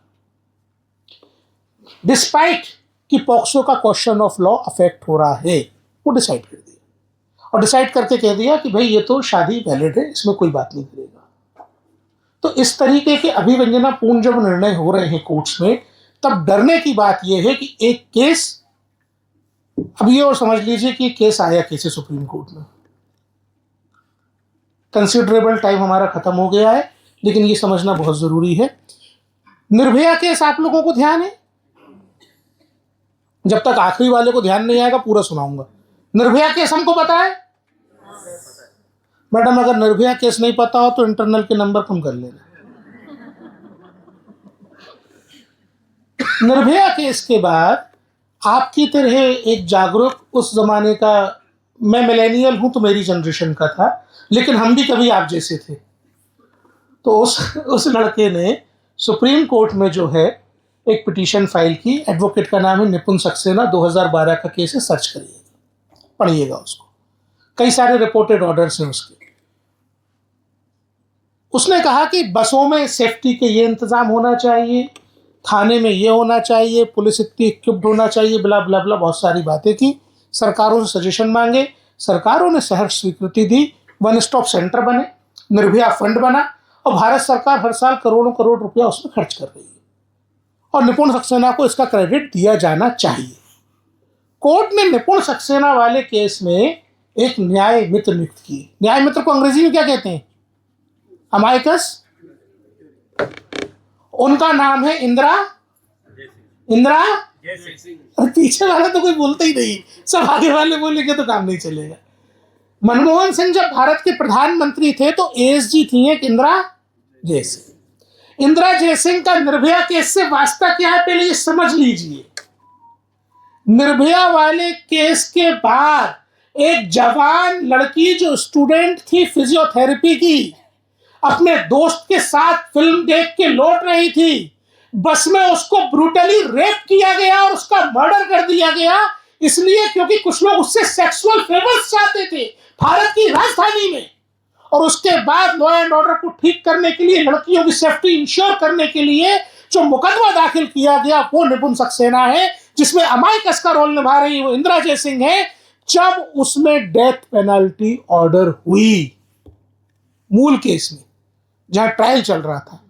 डिस्पाइट कि पॉक्सो का क्वेश्चन ऑफ लॉ अफेक्ट हो रहा है, वो डिसाइड कर दिया। और डिसाइड करके कह दिया कि भाई ये तो शादी वैलिड है, इसमें कोई बात नहीं करेगा। तो इस तरीके के अभिव्यंजनापूर्ण जब निर्णय हो रहे हैं कोर्ट्स में, तब डरने की बात यह है कि एक केस, अब ये और समझ लीजिए कि केस आया कैसे सुप्रीम कोर्ट में। कंसिडरेबल टाइम हमारा खत्म हो गया है, लेकिन ये समझना बहुत जरूरी है। निर्भया केस आप लोगों को ध्यान है? जब तक आखिरी वाले को ध्यान नहीं आएगा पूरा सुनाऊंगा। निर्भया केस हमको पता है मैडम? अगर निर्भया केस नहीं पता हो तो इंटरनल के नंबर कम कर लेना। निर्भया केस के बाद आपकी तरह एक जागरूक, उस जमाने का, मैं मिलेनियल हूं तो मेरी जनरेशन का था, लेकिन हम भी कभी आप जैसे थे, तो उस लड़के ने सुप्रीम कोर्ट में जो है एक पिटीशन फाइल की। एडवोकेट का नाम है निपुण सक्सेना, 2012 का केस है, सर्च करिएगा, पढ़िएगा उसको, कई सारे रिपोर्टेड ऑर्डर्स हैं उसके। उसने कहा कि बसों में सेफ्टी के ये इंतजाम होना चाहिए, थाने में ये होना चाहिए, पुलिस इतनी इक्विप्ड होना चाहिए, बिला बिला बिला, बहुत सारी बातें की। सरकारों से सजेशन मांगे, सरकारों ने सहर्ष स्वीकृति दी। वन स्टॉप सेंटर बने, निर्भया फंड बना, और भारत सरकार हर साल करोड़ों करोड़ रुपया उसमें खर्च कर रही है, और निपुण सक्सेना को इसका क्रेडिट दिया जाना चाहिए। कोर्ट ने निपुण सक्सेना वाले केस में एक न्याय मित्र नियुक्त की। न्याय मित्र को अंग्रेजी में क्या कहते हैं? अमायकस। उनका नाम है इंदिरा और पीछे वाला तो कोई बोलता ही नहीं, सब आगे वाले बोलेंगे तो काम नहीं चलेगा। मनमोहन सिंह जब भारत के प्रधानमंत्री थे तो एएसजी थी एक इंदिरा जयसिंह। इंदिरा जयसिंह का निर्भया केस से वास्ता क्या है पहले ये समझ लीजिए। निर्भया वाले केस के बाद एक जवान लड़की जो स्टूडेंट थी फिजियोथेरेपी की, अपने दोस्त के साथ फिल्म देख के लौट रही थी, बस में उसको ब्रूटली रेप किया गया और उसका मर्डर कर दिया गया, इसलिए क्योंकि कुछ लोग उससे सेक्सुअल फेवर्स चाहते थे भारत की राजधानी में। और उसके बाद लॉ एंड ऑर्डर को ठीक करने के लिए, लड़कियों की सेफ्टी इंश्योर करने के लिए जो मुकदमा दाखिल किया गया वो निपुण सक्सेना है, जिसमें अमायकस का रोल निभा रही वो इंदिरा जयसिंह है। जब उसमें डेथ पेनल्टी ऑर्डर हुई मूल केस में जहां ट्रायल चल रहा था,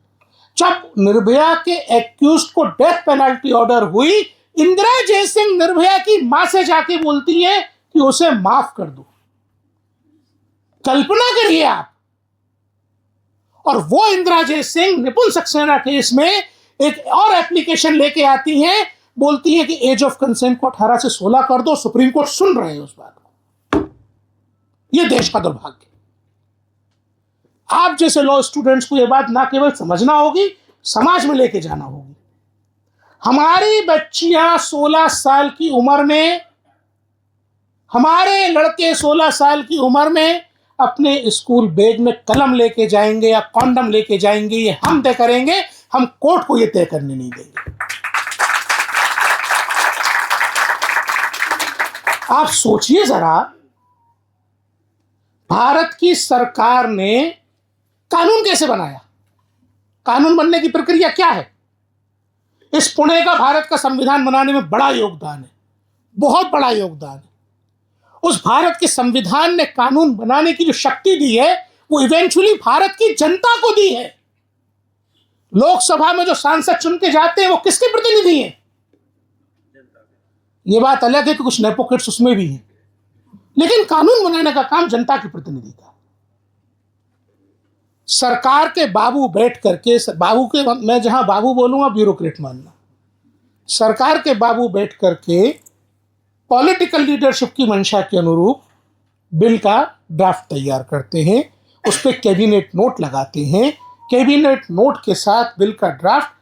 जब निर्भया के एक्यूज्ड को डेथ पेनल्टी ऑर्डर हुई, इंदिरा जयसिंह निर्भया की मां से जाके बोलती है कि उसे माफ कर दो। कल्पना करिए आप। और वो इंदिरा जयसिंह निपुण सक्सेना केस में एक और एप्लीकेशन लेके आती हैं, बोलती है कि एज ऑफ कंसेंट को 18 से 16 कर दो। सुप्रीम कोर्ट सुन रहे हैं उस बात को। यह देश का दुर्भाग्य। आप जैसे लॉ स्टूडेंट्स को यह बात ना केवल समझना होगी, समाज में लेके जाना होगी। हमारी बच्चियां 16 साल की उम्र में, हमारे लड़के 16 साल की उम्र में अपने स्कूल बैग में कलम लेके जाएंगे या कॉन्डम लेके जाएंगे, ये हम तय करेंगे। हम कोर्ट को ये तय करने नहीं देंगे। आप सोचिए जरा, भारत की सरकार ने कानून कैसे बनाया? कानून बनने की प्रक्रिया क्या है? इस पुणे का भारत का संविधान बनाने में बड़ा योगदान है, बहुत बड़ा योगदान है। उस भारत के संविधान ने कानून बनाने की जो शक्ति दी है वो इवेंचुअली भारत की जनता को दी है। लोकसभा में जो सांसद चुन के जाते हैं वो किसके प्रतिनिधि हैं? ये बात अलग है कि कुछ नेपोक्रेट्स उसमें भी हैं, लेकिन कानून बनाने का काम जनता के प्रतिनिधि का। सरकार के बाबू बैठ करके, बाबू के, मैं जहां बाबू बोलूंगा ब्यूरोक्रेट मानना, सरकार के बाबू बैठ करके पॉलिटिकल लीडरशिप की मंशा के अनुरूप बिल का ड्राफ्ट तैयार करते हैं, उस पर कैबिनेट नोट लगाते हैं। कैबिनेट नोट के साथ बिल का ड्राफ्ट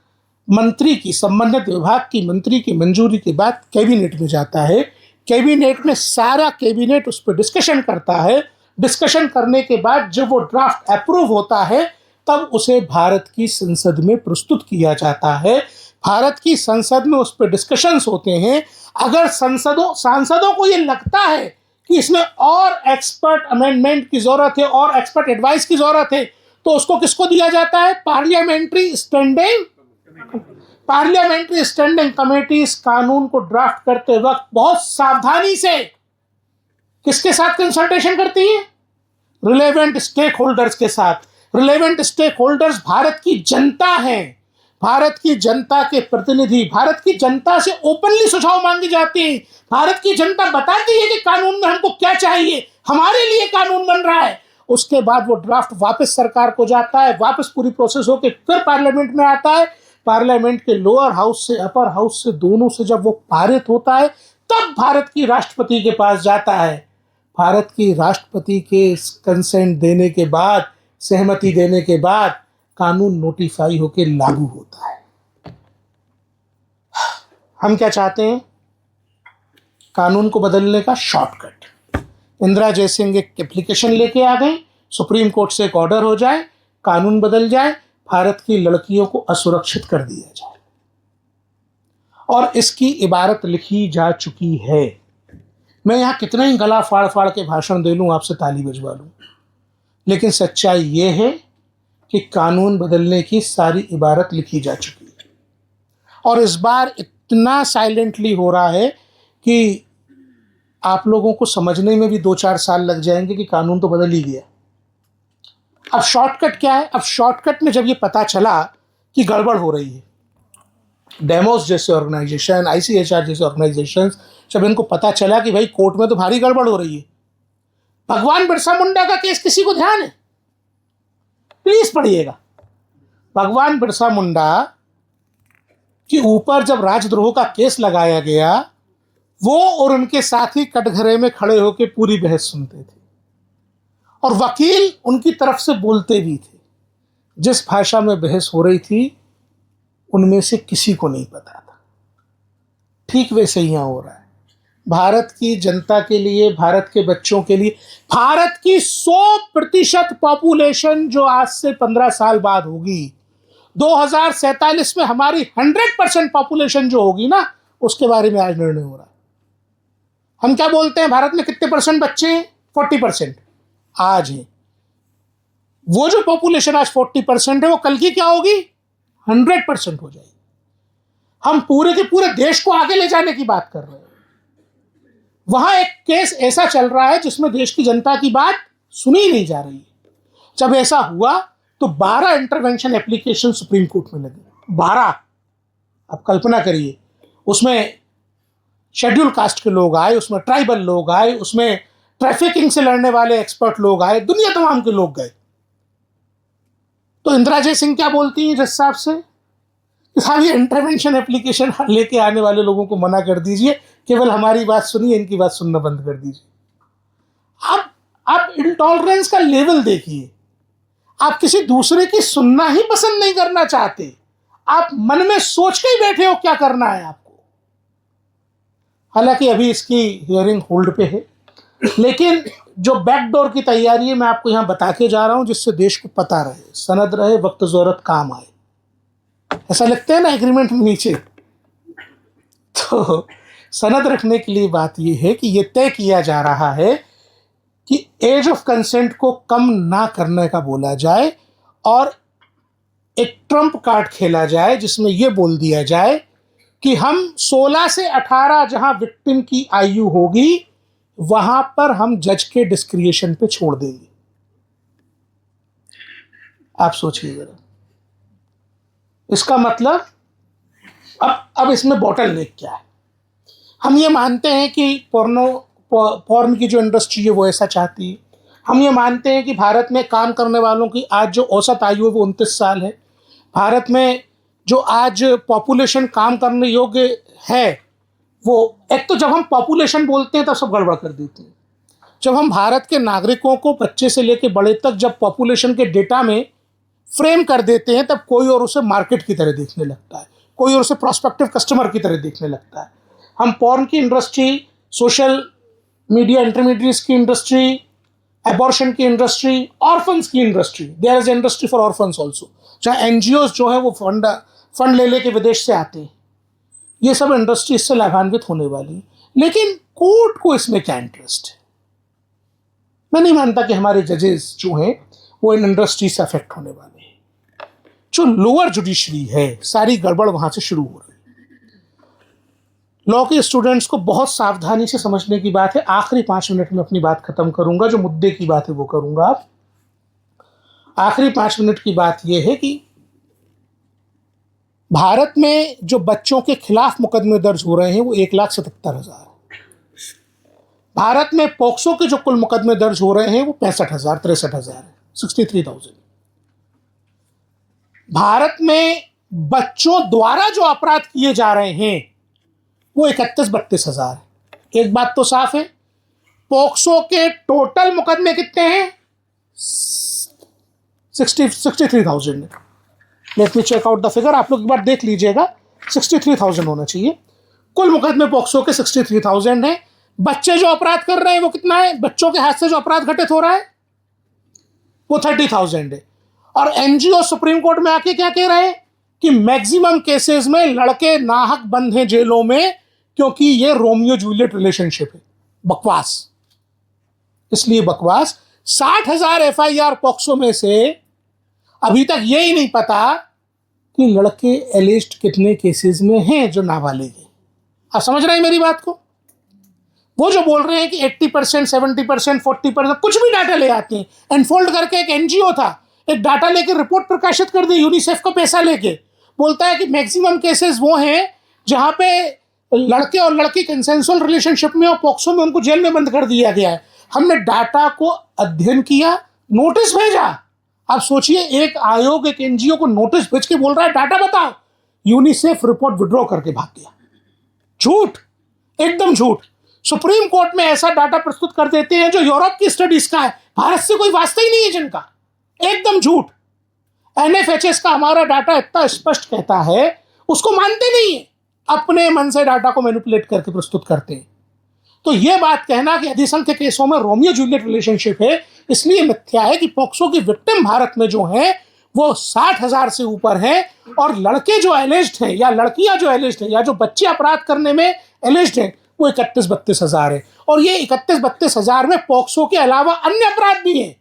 मंत्री की, संबंधित विभाग की मंत्री की मंजूरी के बाद कैबिनेट में जाता है। कैबिनेट में सारा कैबिनेट उस पर डिस्कशन करता है। डिस्कशन करने के बाद जब वो ड्राफ्ट अप्रूव होता है तब उसे भारत की संसद में प्रस्तुत किया जाता है। भारत की संसद में उस पर डिस्कशंस होते हैं। अगर सांसदों को ये लगता है कि इसमें और एक्सपर्ट अमेंडमेंट की जरूरत है और एक्सपर्ट एडवाइस की जरूरत है, तो उसको किसको दिया जाता है? पार्लियामेंट्री स्टैंडिंग कमेटी इस कानून को ड्राफ्ट करते वक्त बहुत सावधानी से किसके साथ कंसल्टेशन करती है? रिलेवेंट स्टेक होल्डर्स के साथ। रिलेवेंट स्टेक होल्डर्स भारत की जनता हैं, भारत की जनता के प्रतिनिधि। भारत की जनता से ओपनली सुझाव मांगे जाते हैं। भारत की जनता बताती है कि कानून में हमको क्या चाहिए, हमारे लिए कानून बन रहा है। उसके बाद वो ड्राफ्ट वापस सरकार को जाता है, वापस पूरी प्रोसेस होकर फिर पार्लियामेंट में आता है। पार्लियामेंट के लोअर हाउस से, अपर हाउस से, दोनों से जब वो पारित होता है तब भारत की राष्ट्रपति के पास जाता है। भारत की राष्ट्रपति के कंसेंट देने के बाद, सहमति देने के बाद कानून नोटिफाई होकर लागू होता है। हम क्या चाहते हैं? कानून को बदलने का शॉर्टकट। इंदिरा जयसिंह एक एप्लीकेशन लेके आ गई, सुप्रीम कोर्ट से एक ऑर्डर हो जाए, कानून बदल जाए, भारत की लड़कियों को असुरक्षित कर दिया जाए। और इसकी इबारत लिखी जा चुकी है। मैं यहां कितना ही गला फाड़ फाड़ के भाषण दे लूं, आपसे ताली बजवा लूं, लेकिन सच्चाई ये है कि कानून बदलने की सारी इबारत लिखी जा चुकी है। और इस बार इतना साइलेंटली हो रहा है कि आप लोगों को समझने में भी 2-4 साल लग जाएंगे कि कानून तो बदल ही गया। अब शॉर्टकट क्या है? अब शॉर्टकट में जब ये पता चला कि गड़बड़ हो रही है, डेमोस जैसे ऑर्गेनाइजेशन, ICHR जैसे ऑर्गेनाइजेशन, जब इनको पता चला कि भाई कोर्ट में तो भारी गड़बड़ हो रही है। भगवान बिरसा मुंडा का केस किसी को ध्यान है? प्लीज पढ़िएगा। भगवान बिरसा मुंडा के ऊपर जब राजद्रोह का केस लगाया गया, वो और उनके साथी कटघरे में खड़े होकर पूरी बहस सुनते थे और वकील उनकी तरफ से बोलते भी थे। जिस भाषा में बहस हो रही थी उनमें से किसी को नहीं पता था। ठीक वैसे ही यहां हो रहा है। भारत की जनता के लिए, भारत के बच्चों के लिए, भारत की 100% पॉपुलेशन जो आज से 15 साल बाद होगी, 2047 में हमारी 100% पॉपुलेशन जो होगी ना, उसके बारे में आज निर्णय हो रहा है। हम क्या बोलते हैं, भारत में कितने परसेंट बच्चे हैं? 40% आज है। वो जो पॉपुलेशन आज 40% है, वो कल की क्या होगी? 100% हो जाएगी। हम पूरे के पूरे देश को आगे ले जाने की बात कर रहे हैं। वहां एक केस ऐसा चल रहा है जिसमें देश की जनता की बात सुनी नहीं जा रही है। जब ऐसा हुआ तो 12 इंटरवेंशन एप्लीकेशन सुप्रीम कोर्ट में लगे। 12। अब कल्पना करिए, उसमें शेड्यूल कास्ट के लोग आए, उसमें ट्राइबल लोग आए, उसमें ट्रैफिकिंग से लड़ने वाले एक्सपर्ट लोग आए, दुनिया तमाम के लोग गए। तो इंदिरा जय सिंह क्या बोलती हैं जज साहब से कि साहब ये इंटरवेंशन एप्लीकेशन लेके आने वाले लोगों को मना कर दीजिए, केवल हमारी बात सुनिए, इनकी बात सुनना बंद कर दीजिए। आप इंटॉलरेंस का लेवल देखिए। आप किसी दूसरे की सुनना ही पसंद नहीं करना चाहते, आप मन में सोच के ही बैठे हो क्या करना है आपको। हालांकि अभी इसकी हियरिंग होल्ड पे है, लेकिन जो बैकडोर की तैयारी है मैं आपको यहां बता के जा रहा हूं, जिससे देश को पता रहे, सनद रहे, वक्त जरूरत काम आए। ऐसा लगता है ना एग्रीमेंट में नीचे, तो सनद रखने के लिए बात यह है कि यह तय किया जा रहा है कि एज ऑफ कंसेंट को कम ना करने का बोला जाए और एक ट्रम्प कार्ड खेला जाए जिसमें यह बोल दिया जाए कि हम 16 से 18 जहां विक्टिम की आयु होगी वहां पर हम जज के डिस्क्रिएशन पे छोड़ देंगे। आप सोचिए जरा, इसका मतलब अब इसमें बॉटल नेक क्या है? हम ये मानते हैं कि पॉर्न की जो इंडस्ट्री है वो ऐसा चाहती है। हम ये मानते हैं कि भारत में काम करने वालों की आज जो औसत आयु है वो 29 साल है। भारत में जो आज पॉपुलेशन काम करने योग्य है, वो एक तो जब हम पॉपुलेशन बोलते हैं तब सब गड़बड़ कर देते हैं। जब हम भारत के नागरिकों को बच्चे से लेकर बड़े तक जब पॉपुलेशन के डेटा में फ्रेम कर देते हैं, तब कोई और उसे मार्केट की तरह देखने लगता है, कोई और उसे प्रोस्पेक्टिव कस्टमर की तरह देखने लगता है। हम पॉर्न की इंडस्ट्री, सोशल मीडिया इंटरमीडिएट्स की इंडस्ट्री, एबॉर्शन की इंडस्ट्री, ऑर्फन्स की industry, there is industry for orphans also, जहाँ एनजीओ जो है वो फंड ले लेके विदेश से आते हैं। ये सब इंडस्ट्री इससे लाभान्वित होने वाली है। लेकिन कोर्ट को इसमें क्या इंटरेस्ट है? मैं नहीं मानता कि हमारे जजेस जो हैं वो इन इंडस्ट्री से अफेक्ट होने वाले हैं। जो लोअर जुडिशरी है, सारी गड़बड़ वहां से शुरू हो रही है। लॉ के स्टूडेंट्स को बहुत सावधानी से समझने की बात है। आखिरी 5 मिनट में अपनी बात खत्म करूंगा, जो मुद्दे की बात है वो करूंगा। आखिरी 5 मिनट की बात यह है कि भारत में जो बच्चों के खिलाफ मुकदमे दर्ज हो रहे हैं वो 1,77,000। भारत में पॉक्सो के जो कुल मुकदमे दर्ज हो रहे हैं वो 65,000 है, 63,000। भारत में बच्चों द्वारा जो अपराध किए जा रहे हैं वो 31-32,000 है। एक बात तो साफ है, पॉक्सो के टोटल मुकदमे कितने हैं? 63,000 है। Let me check out the figure, आप लोग एक बार देख लीजिएगा, 63,000 होना चाहिए। कुल मुकदमे पॉक्सो के 63,000 है। बच्चे जो अपराध कर रहे हैं वो कितना है? बच्चों के हाथ से जो अपराध घटित हो रहा है वो 30,000 है। और एनजीओ सुप्रीम कोर्ट में आके क्या कह रहे हैं कि मैक्सिमम केसेस में लड़के नाहक बंद हैं जेलों में क्योंकि ये रोमियो जूलियट रिलेशनशिप है। बकवास। इसलिए बकवास। 60,000 एफआईआर पॉक्सो में से अभी तक यही नहीं पता कि लड़के एलिस्ट कितने केसेस में हैं जो नाबालिग हैं। आप समझ रहे हैं मेरी बात को? वो जो बोल रहे हैं कि 80%, 70%, 40%, कुछ भी डाटा ले आते हैं। एनफोल्ड करके एक एनजीओ था, एक डाटा लेके रिपोर्ट प्रकाशित कर दी यूनिसेफ का पैसा लेके, बोलता है कि मैक्सिमम केसेस वो हैं जहां पे लड़के और लड़की कंसेंसुअल रिलेशनशिप में और पॉक्सो में उनको जेल में बंद कर दिया गया है। हमने डाटा को अध्ययन किया, नोटिस भेजा। आप सोचिए, एक आयोग एक एनजीओ को नोटिस भेज के बोल रहा है डाटा बताओ, यूनिसेफ रिपोर्ट विड्रॉ करके भाग गया। झूठ, एकदम झूठ। सुप्रीम कोर्ट में ऐसा डाटा प्रस्तुत कर देते हैं जो यूरोप की स्टडीज का है, भारत से कोई वास्ता ही नहीं है जिनका। एकदम झूठ। एनएफएचएस का हमारा डाटा इतना स्पष्ट कहता है, उसको मानते नहीं है, अपने मन से डाटा को मैनिपुलेट करके प्रस्तुत करते हैं। तो ये बात कहना कि अधिसंख्य के केसों में रोमियो जूलियट रिलेशनशिप है, इसलिए मिथ्या है कि पॉक्सो की विक्टिम भारत में जो है वो 60,000 से ऊपर है, और लड़के जो एलिज्ड हैं या लड़कियां जो एलिज्ड हैं या जो बच्चे अपराध करने में एलिज्ड हैं वो 31-32 हजार है। और ये 31-32 हजार में पॉक्सो के अलावा अन्य अपराध भी हैं।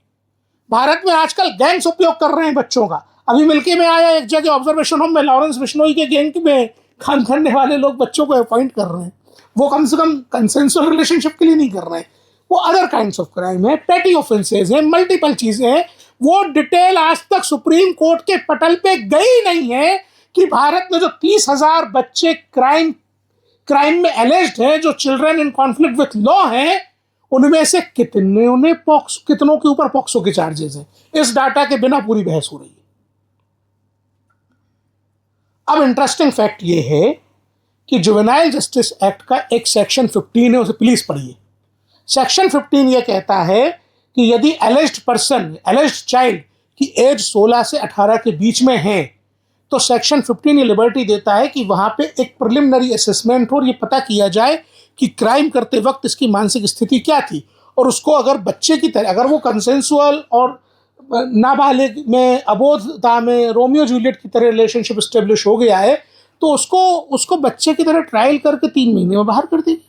भारत में आजकल गैंग्स उपयोग कर रहे हैं बच्चों का। अभी मिल्की में आया एक जगह ऑब्जर्वेशन होम में लॉरेंस बिश्नोई के गैंग में काम करने वाले लोग बच्चों को अपॉइंट कर रहे हैं। वो कम से कम कंसेंसुअल रिलेशनशिप के लिए नहीं कर रहे हैं, वो अदर काइंड्स ऑफ क्राइम है, पेटी ऑफेंसेस है, मल्टीपल चीजें हैं। वो डिटेल आज तक सुप्रीम कोर्ट के पटल पे गई नहीं है कि भारत में जो 30,000 बच्चे क्राइम में एलिज्ड हैं, जो children in conflict with law हैं, उनमें से कितनों के ऊपर पॉक्सो के चार्जेस हैं। इस डाटा के बिना पूरी बहस हो रही है। अब इंटरेस्टिंग फैक्ट ये है कि जुवेनाइल जस्टिस एक्ट का एक सेक्शन 15 है, उसे प्लीज पढ़िए। सेक्शन 15 ये कहता है कि यदि एलिज्ड चाइल्ड की एज 16 से 18 के बीच में है तो सेक्शन 15 ये लिबर्टी देता है कि वहां पे एक प्रिलिमिनरी असेसमेंट हो और ये पता किया जाए कि क्राइम करते वक्त इसकी मानसिक स्थिति क्या थी, और उसको अगर बच्चे की तरह, अगर वो कंसेंसुअल और नाबालिग में, अबोधता में रोमियो जूलियट की तरह रिलेशनशिप स्टेब्लिश हो गया है तो उसको बच्चे की तरह ट्रायल करके 3 महीने में बाहर कर देगी।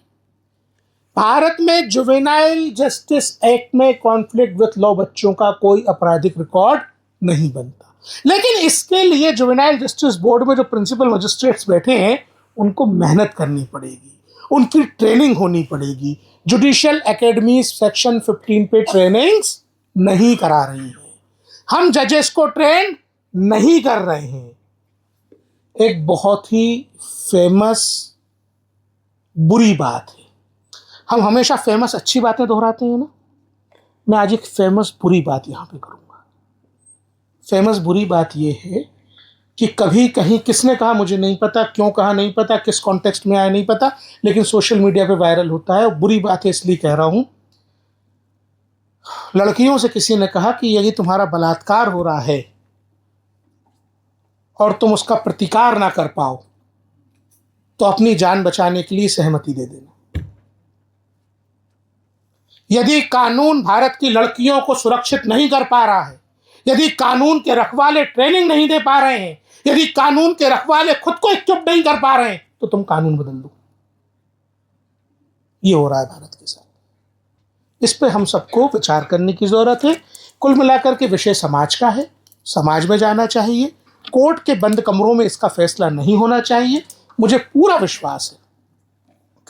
भारत में जुवेनाइल जस्टिस एक्ट में कॉन्फ्लिक्ट विथ लॉ बच्चों का कोई आपराधिक रिकॉर्ड नहीं बनता, लेकिन इसके लिए जुवेनाइल जस्टिस बोर्ड में जो प्रिंसिपल मजिस्ट्रेट्स बैठे हैं उनको मेहनत करनी पड़ेगी, उनकी ट्रेनिंग होनी पड़ेगी। जुडिशियल एकेडमी सेक्शन 15 पे ट्रेनिंग्स नहीं करा रही है, हम जजेस को ट्रेन नहीं कर रहे हैं। एक बहुत ही फेमस बुरी बात है, हम हमेशा फेमस अच्छी बातें दोहराते हैं ना, मैं आज एक फेमस बुरी बात यहां पे करूंगा। फेमस बुरी बात यह है कि कभी कहीं किसने कहा मुझे नहीं पता, क्यों कहा नहीं पता, किस कॉन्टेक्स्ट में आया नहीं पता, लेकिन सोशल मीडिया पे वायरल होता है। बुरी बात है इसलिए कह रहा हूं, लड़कियों से किसी ने कहा कि यदि तुम्हारा बलात्कार हो रहा है और तुम उसका प्रतिकार ना कर पाओ तो अपनी जान बचाने के लिए सहमति दे देना। यदि कानून भारत की लड़कियों को सुरक्षित नहीं कर पा रहा है, यदि कानून के रखवाले ट्रेनिंग नहीं दे पा रहे हैं, यदि कानून के रखवाले खुद को इक्विप नहीं कर पा रहे हैं, तो तुम कानून बदल दो। ये हो रहा है भारत के साथ। इस पे हम सबको विचार करने की जरूरत है। कुल मिलाकर के विषय समाज का है, समाज में जाना चाहिए, कोर्ट के बंद कमरों में इसका फैसला नहीं होना चाहिए। मुझे पूरा विश्वास है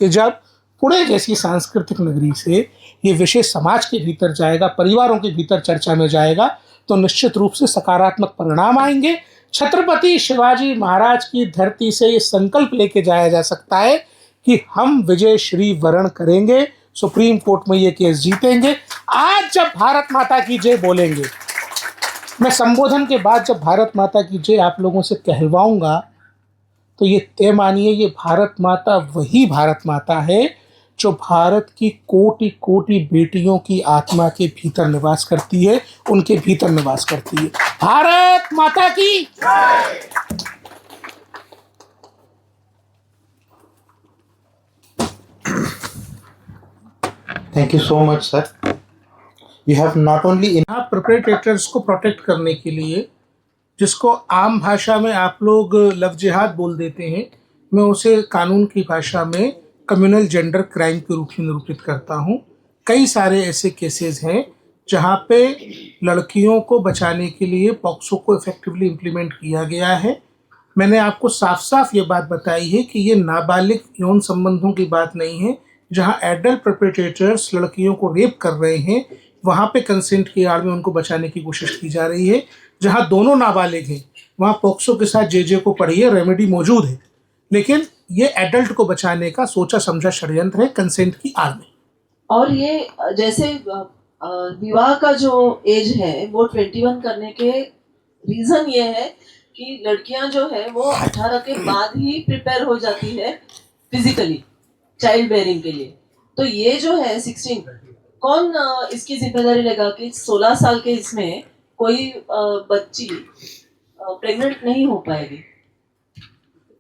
कि जब पुणे जैसी सांस्कृतिक नगरी से ये विषय समाज के भीतर जाएगा, परिवारों के भीतर चर्चा में जाएगा, तो निश्चित रूप से सकारात्मक परिणाम आएंगे। छत्रपति शिवाजी महाराज की धरती से ये संकल्प लेके जाया जा सकता है कि हम विजय श्री वरण करेंगे, सुप्रीम कोर्ट में ये केस जीतेंगे। आज जब भारत माता की जय बोलेंगे, मैं संबोधन के बाद जब भारत माता की जय आप लोगों से कहलवाऊंगा, तो ये तय मानिए ये भारत माता वही भारत माता है जो भारत की कोटि कोटि बेटियों की आत्मा के भीतर निवास करती है, उनके भीतर निवास करती है। भारत माता की Thank you so much, sir. You have not only in perpetrators को प्रोटेक्ट करने के लिए, जिसको आम भाषा में आप लोग लव जिहाद बोल देते हैं, मैं उसे कानून की भाषा में कम्युनल जेंडर क्राइम के रूप में निरूपित करता हूँ। कई सारे ऐसे केसेस हैं जहाँ पे लड़कियों को बचाने के लिए पॉक्सो को इफेक्टिवली इम्प्लीमेंट किया गया है। मैंने आपको साफ साफ ये बात बताई है कि ये नाबालिग यौन संबंधों की बात नहीं है। जहाँ एडल्ट परपेट्रेटर्स लड़कियों को रेप कर रहे हैं, वहाँ पे कंसेंट की आड़ में उनको बचाने की कोशिश की जा रही है। जहाँ दोनों नाबालिग हैं वहाँ पॉक्सो के साथ जे को पढ़िए, रेमेडी मौजूद है, लेकिन ये एडल्ट को बचाने का सोचा समझा षड्यंत्र है कंसेंट की आड़ में। और ये जैसे विवाह का जो एज है वो 21 करने के रीजन ये है कि लड़कियां जो है वो 18 के बाद ही प्रिपेयर हो जाती है फिजिकली चाइल्ड बेयरिंग के लिए। तो ये जो है 16 कौन इसकी जिम्मेदारी लेगा कि 16 साल के इसमें कोई बच्ची प्रेग्नेंट नहीं हो पाएगी।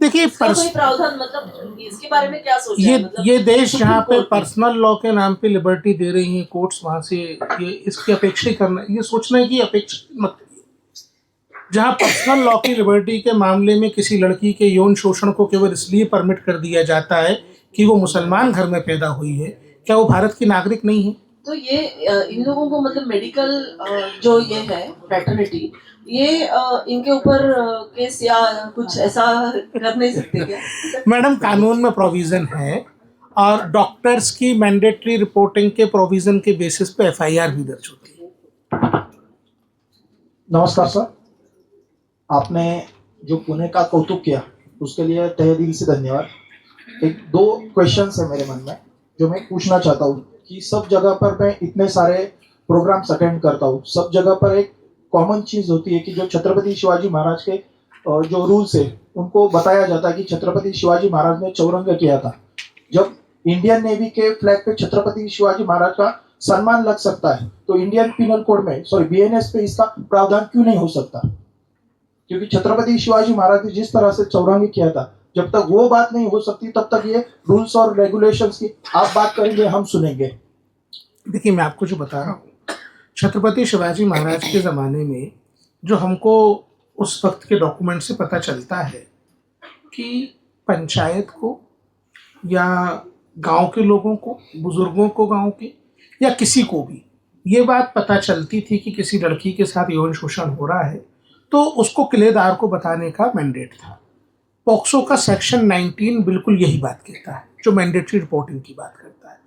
देखिए इसका कोई प्रावधान मतलब इसके बारे में क्या सोचा है? मतलब ये देश सुप्रीम जहाँ पे कोर्ट ने। पर्सनल लॉ के नाम पे लिबर्टी दे रही हैं कोर्ट्स, वहां से ये इसकी अपेक्षा ही करना, ये सोचना है कि अपेक्षा मत करिए। जहाँ पर्सनल लॉ की लिबर्टी के मामले में किसी लड़की के यौन शोषण को केवल इसलिए परमिट कर दिया जाता है कि वो मुसलमान घर में पैदा हुई है, क्या वो भारत की नागरिक नहीं है? तो ये इन लोगों को मतलब मेडिकल जो ये है फ्रेटर्निटी, ये इनके ऊपर केस या कुछ ऐसा कर नहीं सकते क्या? मैडम, कानून में प्रोविजन है और डॉक्टर्स की मैंडेटरी रिपोर्टिंग के प्रोविजन के बेसिस पे एफआईआर भी दर्ज होती है। नमस्कार सर, आपने जो पुणे का कौतुक किया उसके लिए तहे दिल से धन्यवाद। एक दो क्वेश्चंस है मेरे मन में जो मैं पूछना चाहता हूँ कि सब जगह पर मैं इतने सारे प्रोग्राम्स अटेंड करता हूँ, सब जगह पर एक कॉमन चीज होती है कि जो छत्रपति शिवाजी महाराज के जो रूल्स है उनको बताया जाता है कि छत्रपति शिवाजी महाराज ने चौरंग किया था। जब इंडियन नेवी के फ्लैग पे छत्रपति शिवाजी महाराज का सम्मान लग सकता है तो इंडियन पिनल कोड में बीएनएस पे इसका प्रावधान क्यों नहीं हो सकता? क्योंकि छत्रपति शिवाजी महाराज ने जिस तरह से चौरंगी किया था, जब तक वो बात नहीं हो सकती तब तक ये रूल्स और रेगुलेशंस की आप बात करेंगे, हम सुनेंगे। देखिए, मैं आपको जो बता रहा हूँ, छत्रपति शिवाजी महाराज के ज़माने में जो हमको उस वक्त के डॉक्यूमेंट से पता चलता है कि पंचायत को या गांव के लोगों को, बुजुर्गों को गांव के, या किसी को भी ये बात पता चलती थी कि किसी लड़की के साथ यौन शोषण हो रहा है, तो उसको किलेदार को बताने का मैंडेट था। पॉक्सो का सेक्शन 19 बिल्कुल यही बात कहता है, जो मैंडेटरी रिपोर्टिंग की बात करता है।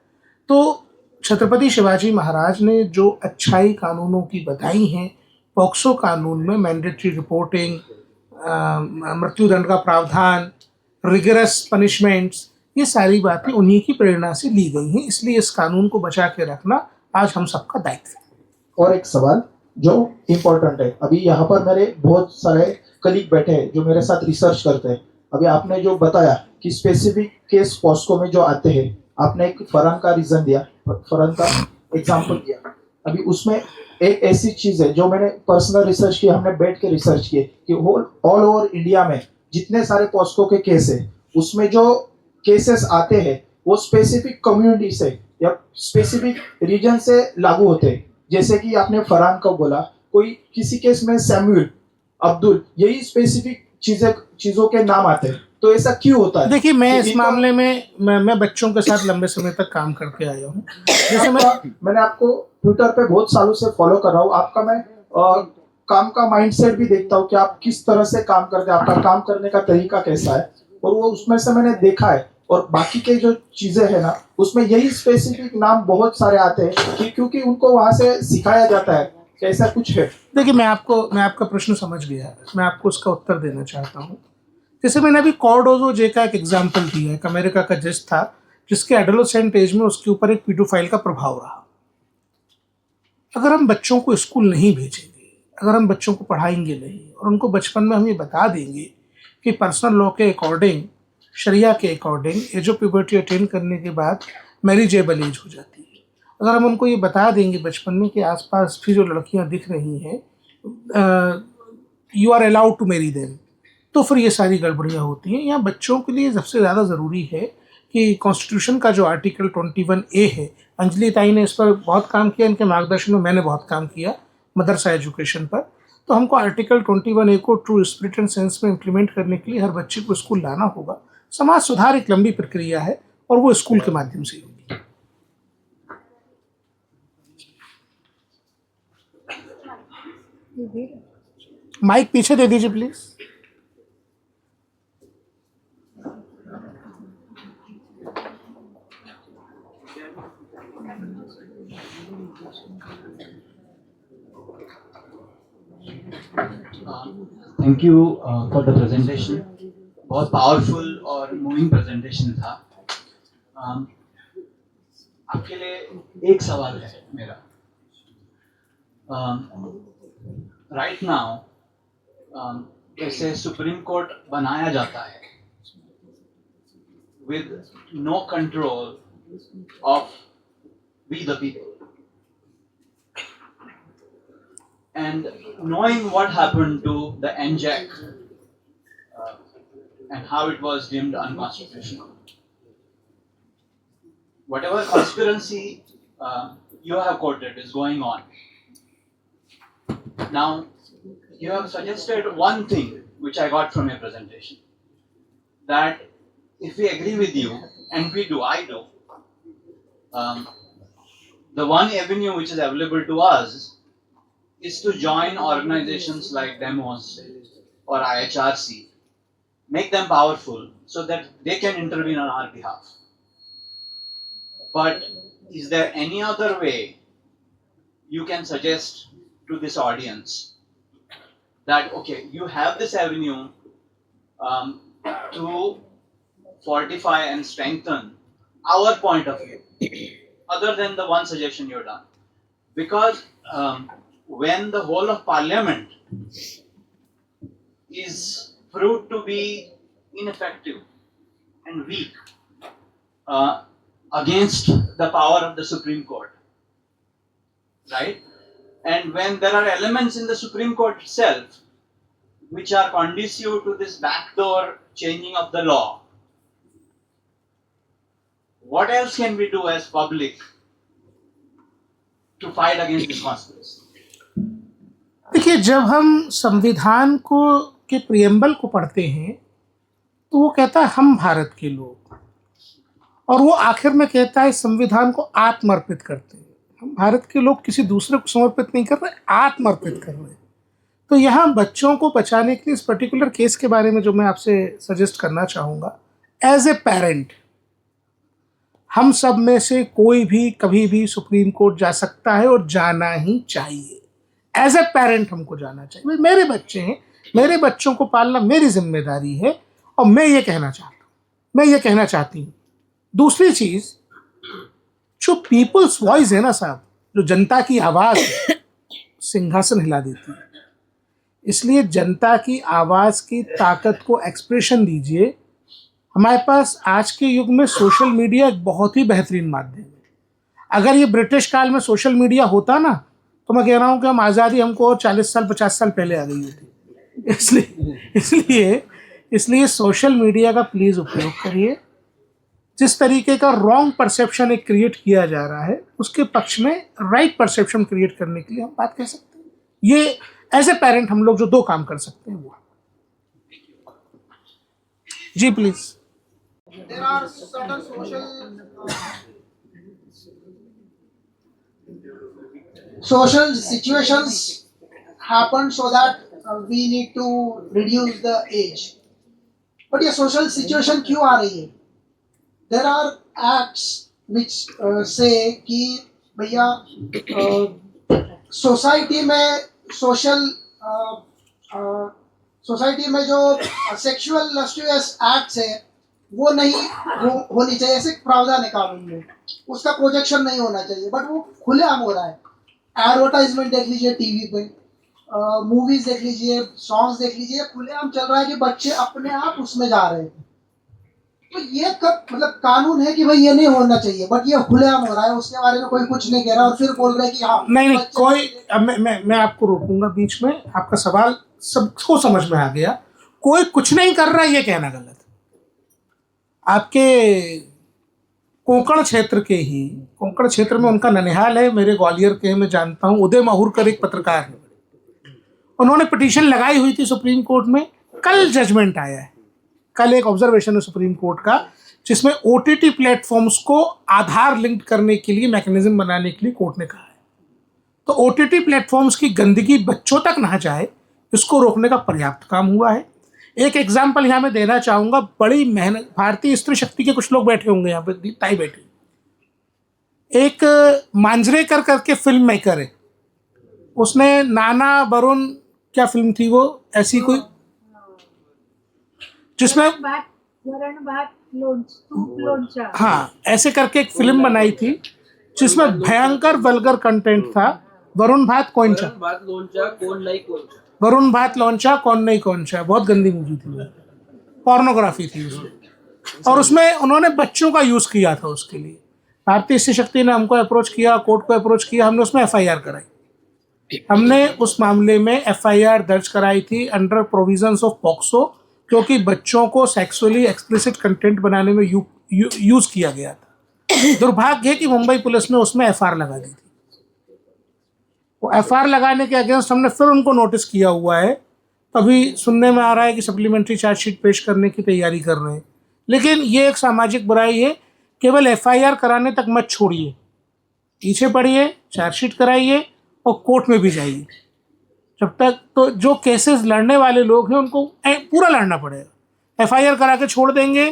तो छत्रपति शिवाजी महाराज ने जो अच्छाई कानूनों की बताई हैं, पॉक्सो कानून में मैंडेटरी रिपोर्टिंग, मृत्युदंड का प्रावधान, रिगरस पनिशमेंट्स, ये सारी बातें उन्हीं की प्रेरणा से ली गई हैं। इसलिए इस कानून को बचा के रखना आज हम सबका दायित्व है। और एक सवाल जो इम्पोर्टेंट है, अभी यहाँ पर मेरे बहुत सारे कलीग बैठे हैं जो मेरे साथ रिसर्च करते हैं। अभी आपने जो बताया कि स्पेसिफिक केस पॉस्को में जो आते हैं, आपने एक फरहान का रीजन दिया, फरहान का एग्जाम्पल दिया। अभी उसमें एक ऐसी चीज है जो मैंने पर्सनल रिसर्च की, हमने बैठ के रिसर्च किए कि ऑल ओवर इंडिया में जितने सारे पॉस्को के केस है उसमें जो केसेस आते हैं वो स्पेसिफिक कम्युनिटी से या स्पेसिफिक रीजन से लागू होते हैं। जैसे कि आपने फरहान को बोला, कोई किसी केस में सैमुअल, अब्दुल, यही स्पेसिफिक चीजों के नाम आते हैं। तो ऐसा क्यों होता है? देखिए, मैं इस मामले में मैं बच्चों के साथ लंबे समय तक काम करके आया हूँ। जैसे मैंने आपको ट्विटर पे बहुत सालों से फॉलो कर रहा हूँ, आपका मैं काम का माइंडसेट भी देखता हूँ कि आप किस तरह से काम करते हैं, आपका काम करने का तरीका कैसा है, और वो उसमें से मैंने देखा है। और बाकी के जो चीजें है ना, उसमें यही स्पेसिफिक नाम बहुत सारे आते हैं कि क्योंकि उनको वहां से सिखाया जाता है कि ऐसा कुछ है। देखिए, मैं आपका प्रश्न समझ गया, मैं आपको उसका उत्तर देना चाहता हूँ। जैसे मैंने अभी कॉर्डोजो जे का एक एग्जाम्पल दिया, एक अमेरिका का जज था जिसके एडोलेसेंट एज में उसके ऊपर एक पीडोफाइल का प्रभाव रहा। अगर हम बच्चों को स्कूल नहीं भेजेंगे, अगर हम बच्चों को पढ़ाएंगे नहीं और उनको बचपन में हम ये बता देंगे कि पर्सनल लॉ के अकॉर्डिंग, शरिया के according age of puberty attain करने के बाद मैरिजेबल एज हो जाती है, अगर हम उनको ये बता देंगे बचपन में कि आसपास भी जो लड़कियां दिख रही हैं, you are allowed to marry them, तो फिर ये सारी गड़बड़ियाँ होती हैं। यहाँ बच्चों के लिए सबसे ज़्यादा ज़रूरी है कि कॉन्स्टिट्यूशन का जो आर्टिकल 21A है, अंजलि ताई ने इस पर बहुत काम किया, इनके मार्गदर्शन में मैंने बहुत काम किया मदरसा एजुकेशन पर। तो हमको आर्टिकल 21A को ट्रू स्पिरिट एंड सेंस में इम्प्लीमेंट करने के लिए हर बच्चे को स्कूल लाना होगा। समाज सुधार एक लंबी प्रक्रिया है और वो स्कूल के माध्यम से होगी। माइक पीछे दे दीजिए please. Thank you for the presentation. बहुत पावरफुल और मूविंग प्रेजेंटेशन था। आपके लिए एक सवाल है मेरा। राइट नाउ जैसे सुप्रीम कोर्ट बनाया जाता है with no control of we the people, and knowing what happened to the NJAC and how it was deemed unconstitutional. Whatever conspiracy you have quoted is going on. Now, you have suggested one thing which I got from your presentation, that if we agree with you, and we do, I do, the one avenue which is available to us is to join organizations like Demos or IHRC, make them powerful so that they can intervene on our behalf. But is there any other way you can suggest to this audience that, okay, you have this avenue to fortify and strengthen our point of view, other than the one suggestion you've done? Because when the whole of parliament is proved to be ineffective and weak against the power of the Supreme Court, right? And when there are elements in the Supreme Court itself which are conducive to this backdoor changing of the law, what else can we do as public to fight against this conspiracy? देखिए, जब हम संविधान को के प्रियम्बल को पढ़ते हैं तो वो कहता है हम भारत के लोग, और वो आखिर में कहता है संविधान को आत्मर्पित करते हैं। हम भारत के लोग किसी दूसरे को समर्पित नहीं कर रहे, आत्मर्पित कर रहे हैं। तो यहाँ बच्चों को बचाने के लिए इस पर्टिकुलर केस के बारे में जो मैं आपसे सजेस्ट करना चाहूँगा, एज ए पेरेंट, हम सब में से कोई भी कभी भी सुप्रीम कोर्ट जा सकता है और जाना ही चाहिए। एज ए पेरेंट हमको जाना चाहिए। भाई मेरे बच्चे हैं, मेरे बच्चों को पालना मेरी जिम्मेदारी है, और मैं ये कहना चाहता हूँ, मैं ये कहना चाहती हूँ। दूसरी चीज़, जो पीपल्स वॉइस है ना साहब, जो जनता की आवाज़ है, सिंहासन हिला देती है। इसलिए जनता की आवाज़ की ताकत को एक्सप्रेशन दीजिए। हमारे पास आज के युग में सोशल मीडिया एक बहुत ही बेहतरीन माध्यम है। अगर ये ब्रिटिश काल में सोशल मीडिया होता ना, तो मैं कह रहा हूँ कि हम आज़ादी हमको और 40 साल 50 साल पहले आ गई होती। इसलिए सोशल मीडिया का प्लीज़ उपयोग करिए। जिस तरीके का रॉन्ग परसेप्शन एक क्रिएट किया जा रहा है, उसके पक्ष में राइट परसेप्शन क्रिएट करने के लिए हम बात कह सकते हैं। ये एज ए पेरेंट हम लोग जो दो काम कर सकते हैं वो। जी please. There are certain social situations happen so that we need to reduce the age. But ये social situation क्यों आ रही है? There are acts which say कि भैया सोसाइटी में जो सेक्सुअल लस्टियस एक्ट्स है वो नहीं होनी चाहिए, ऐसे प्रावधान है कानून में, उसका प्रोजेक्शन नहीं होना चाहिए। बट वो खुलेआम हो रहा है। एडवर्टाइजमेंट देख लीजिए टीवी पे, मूवीज देख लीजिए, सॉन्ग्स देख लीजिए, खुलेआम चल रहा है कि बच्चे अपने आप उसमें जा रहे हैं। तो ये कब मतलब कानून है कि भाई ये नहीं होना चाहिए, बट ये खुलेआम हो रहा है, उसके बारे में कोई कुछ नहीं कह रहा और फिर बोल रहे हैं कि हाँ नहीं कोई। अब मैं आपको रोकूंगा बीच में। आपका सवाल सबको समझ में आ गया। कोई कुछ नहीं कर रहा, ये कहना गलत। आपके कोंकण क्षेत्र में उनका ननिहाल है, मेरे ग्वालियर के, मैं जानता हूँ। उदय माहुरकर एक पत्रकार है, उन्होंने पिटीशन लगाई हुई थी सुप्रीम कोर्ट में। कल जजमेंट आया है, कल एक ऑब्जर्वेशन है सुप्रीम कोर्ट का, जिसमें OTT प्लेटफॉर्म्स को आधार लिंक करने के लिए मैकेनिज्म बनाने के लिए कोर्ट ने कहा है। तो OTT प्लेटफॉर्म्स की गंदगी बच्चों तक ना जाए, इसको रोकने का पर्याप्त काम हुआ है। एक एग्जाम्पल यहाँ मैं देना चाहूँगा। बड़ी मेहनत, भारतीय स्त्री शक्ति के कुछ लोग बैठे होंगे यहाँ पे, ताई बैठी। एक मांजरेकर करके फिल्म मेकर है, उसने नाना वरुण, क्या फिल्म थी वो, ऐसी कोई, जिसमें हाँ ऐसे करके एक फिल्म बनाई थी जिसमें भयंकर वल्गर कंटेंट था। वरुण भात लोंचा कौन नहीं कौन चा, बहुत गंदी मूवी थी, पोर्नोग्राफी थी उसमें, और उसमें उन्होंने बच्चों का यूज़ किया था। उसके लिए भारतीय स्त्री शक्ति ने हमको अप्रोच किया, कोर्ट को अप्रोच किया, हमने उसमें FIR कराई। हमने उस मामले में FIR दर्ज कराई थी अंडर प्रोविजंस ऑफ पॉक्सो, क्योंकि बच्चों को सेक्सुअली एक्सप्लिसिट कंटेंट बनाने में यूज किया गया था। दुर्भाग्य है कि मुंबई पुलिस ने उसमें एफआईआर लगा दी थी। वो एफआईआर लगाने के अगेंस्ट हमने फिर उनको नोटिस किया हुआ है। अभी सुनने में आ रहा है कि सप्लीमेंट्री चार्जशीट पेश करने की तैयारी कर रहे हैं। लेकिन ये एक सामाजिक बुराई है। केवल एफआईआर कराने तक मत छोड़िए, पीछे पड़िए, चार्जशीट कराइए और कोर्ट में भी जाइए। जब तक तो जो केसेस लड़ने वाले लोग हैं उनको पूरा लड़ना पड़ेगा। एफआईआर करा के छोड़ देंगे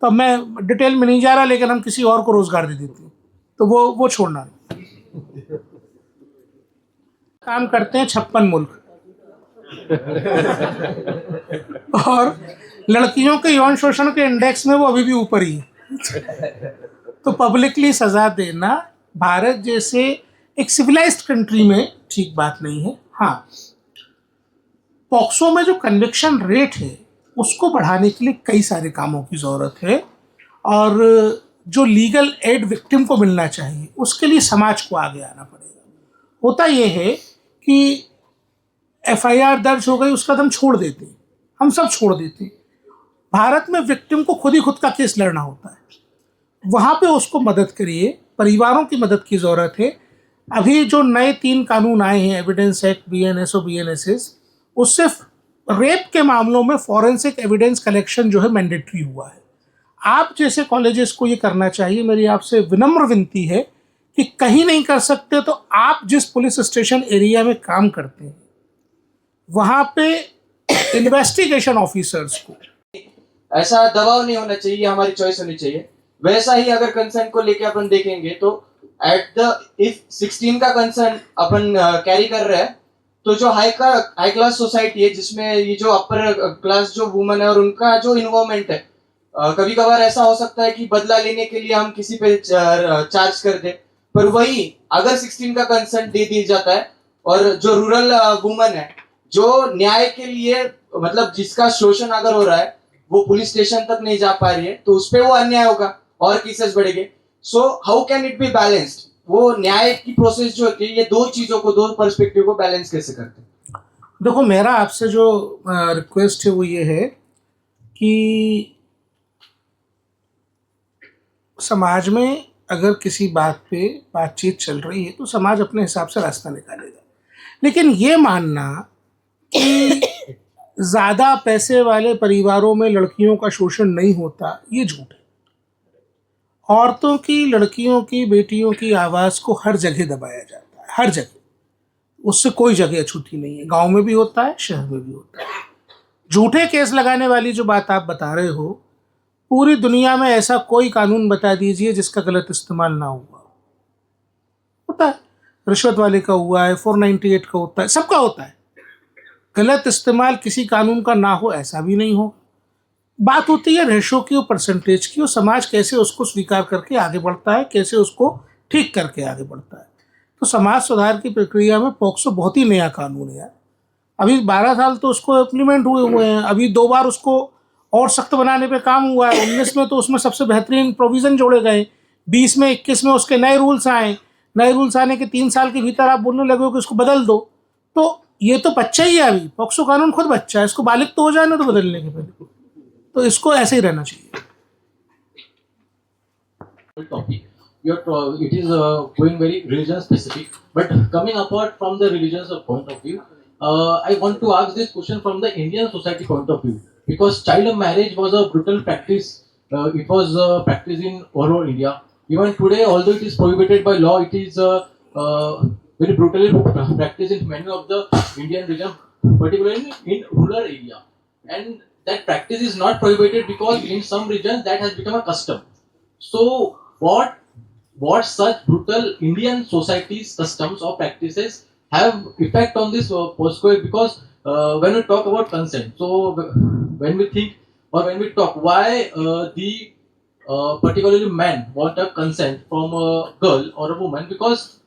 तो मैं डिटेल में नहीं जा रहा, लेकिन हम किसी और को रोजगार दे देते हैं, तो वो छोड़ना नहीं। काम करते हैं 56 मुल्क और लड़कियों के यौन शोषण के इंडेक्स में वो अभी भी ऊपर ही है। तो पब्लिकली सजा देना भारत जैसे एक सिविलाइज्ड कंट्री में ठीक बात नहीं है। हाँ, पॉक्सो में जो कन्विक्शन रेट है उसको बढ़ाने के लिए कई सारे कामों की ज़रूरत है, और जो लीगल एड विक्टिम को मिलना चाहिए उसके लिए समाज को आगे आना पड़ेगा। होता ये है कि एफआईआर दर्ज हो गई, उसका हम छोड़ देते हैं, हम सब छोड़ देते हैं। भारत में विक्टिम को खुद का केस लड़ना होता है। वहाँ पे उसको मदद करिए, परिवारों की मदद की ज़रूरत है। अभी जो नए 3 कानून आए हैं, एविडेंस एक्ट, बीएनएस और बीएनएसएस, उससे रेप के मामलों में फॉरेंसिक एविडेंस कलेक्शन जो है मैंडेटरी हुआ है। आप जैसे कॉलेजेस को ये करना चाहिए। मेरी आपसे विनम्र विनती है कि कहीं नहीं कर सकते तो आप जिस पुलिस स्टेशन एरिया में काम करते हैं वहाँ पे इन्वेस्टिगेशन ऑफिसर्स को ऐसा दबाव नहीं होना चाहिए, हमारी चॉइस होनी चाहिए। वैसा ही अगर कंसर्न को लेके अपन देखेंगे तो इफ 16 का कंसर्न अपन कैरी कर रहे हैं, तो जो हाई क्लास सोसाइटी है जिसमें ये जो अपर क्लास जो वुमेन है और उनका जो इन्वॉल्वमेंट है, कभी कभार ऐसा हो सकता है कि बदला लेने के लिए हम किसी पे चार्ज कर दे, पर वही अगर 16 का कंसर्न दे दिया जाता है और जो रूरल वुमेन है जो न्याय के लिए मतलब जिसका शोषण अगर हो रहा है वो पुलिस स्टेशन तक नहीं जा पा रही है, तो उस पर वो अन्याय होगा और केसेस बढ़ेंगे। So how can it be balanced? वो न्याय की प्रोसेस जो होती है, ये दो चीजों को, दो पर्सपेक्टिव को बैलेंस कैसे करते हैं? देखो, मेरा आपसे जो रिक्वेस्ट है वो ये है कि समाज में अगर किसी बात पे बातचीत चल रही है तो समाज अपने हिसाब से रास्ता निकालेगा। लेकिन ये मानना कि ज़्यादा पैसे वाले परिवारों में लड़कियों का शोषण नहीं होता, ये झूठ है। औरतों की, लड़कियों की, बेटियों की आवाज़ को हर जगह दबाया जाता है, हर जगह। उससे कोई जगह अछूती नहीं है। गांव में भी होता है, शहर में भी होता है। झूठे केस लगाने वाली जो बात आप बता रहे हो, पूरी दुनिया में ऐसा कोई कानून बता दीजिए जिसका गलत इस्तेमाल ना हुआ। होता है, रिश्वत वाले का हुआ है, 498 का होता है, सबका होता है। गलत इस्तेमाल किसी कानून का ना हो ऐसा भी नहीं हो। बात होती है रेशो की और परसेंटेज की, और समाज कैसे उसको स्वीकार करके आगे बढ़ता है, कैसे उसको ठीक करके आगे बढ़ता है। तो समाज सुधार की प्रक्रिया में पॉक्सो बहुत ही नया कानून है। अभी 12 साल तो उसको इम्प्लीमेंट हुए हैं। अभी 2 बार उसको और सख्त बनाने पे काम हुआ है। 19 में तो उसमें सबसे बेहतरीन प्रोविज़न जोड़े गए, 20 में 21 में उसके नए रूल्स आए। नए रूल्स आने के 3 साल के भीतर आप बोलने लगे हो कि उसको बदल दो, तो ये तो बच्चा ही है। अभी पॉक्सो कानून खुद बच्चा है, इसको बालिग तो हो जाए ना तो बदलने के पहले। तो इसको ऐसे ही रहना चाहिए। Topic. It is going very religion specific, but coming apart from the religious point of view, I want to ask this question from the Indian society point of view, because child marriage was a brutal practice. It was practiced in all over India. Even today, although it is prohibited by law, it is very brutally practiced in many of the Indian region, particularly in rural area. And that practice is not prohibited because in some regions that has become a custom. So what such brutal Indian societies, customs or practices have effect on this POSCO? Because when we talk about consent, so when we think or when we talk why the particularly men want a consent from a girl or a woman, because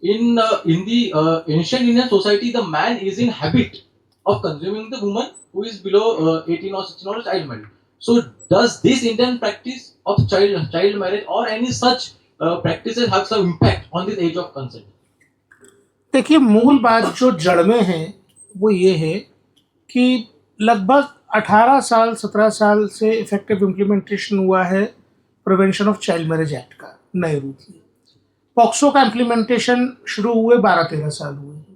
in the ancient Indian society the man is in habit of consuming the woman who is below 18 or 16 or child marriage. So does this Indian practice of child marriage or any such practices have some impact on this age of consent? देखिए, मूल बात जो जड़ में है वो ये है कि लगभग 18 साल 17 साल से इफेक्टिव इम्प्लीमेंटेशन हुआ है prevention of child marriage act का नए रूप में। पॉक्सो का इम्प्लीमेंटेशन शुरू हुए 12-13 साल हुए हैं।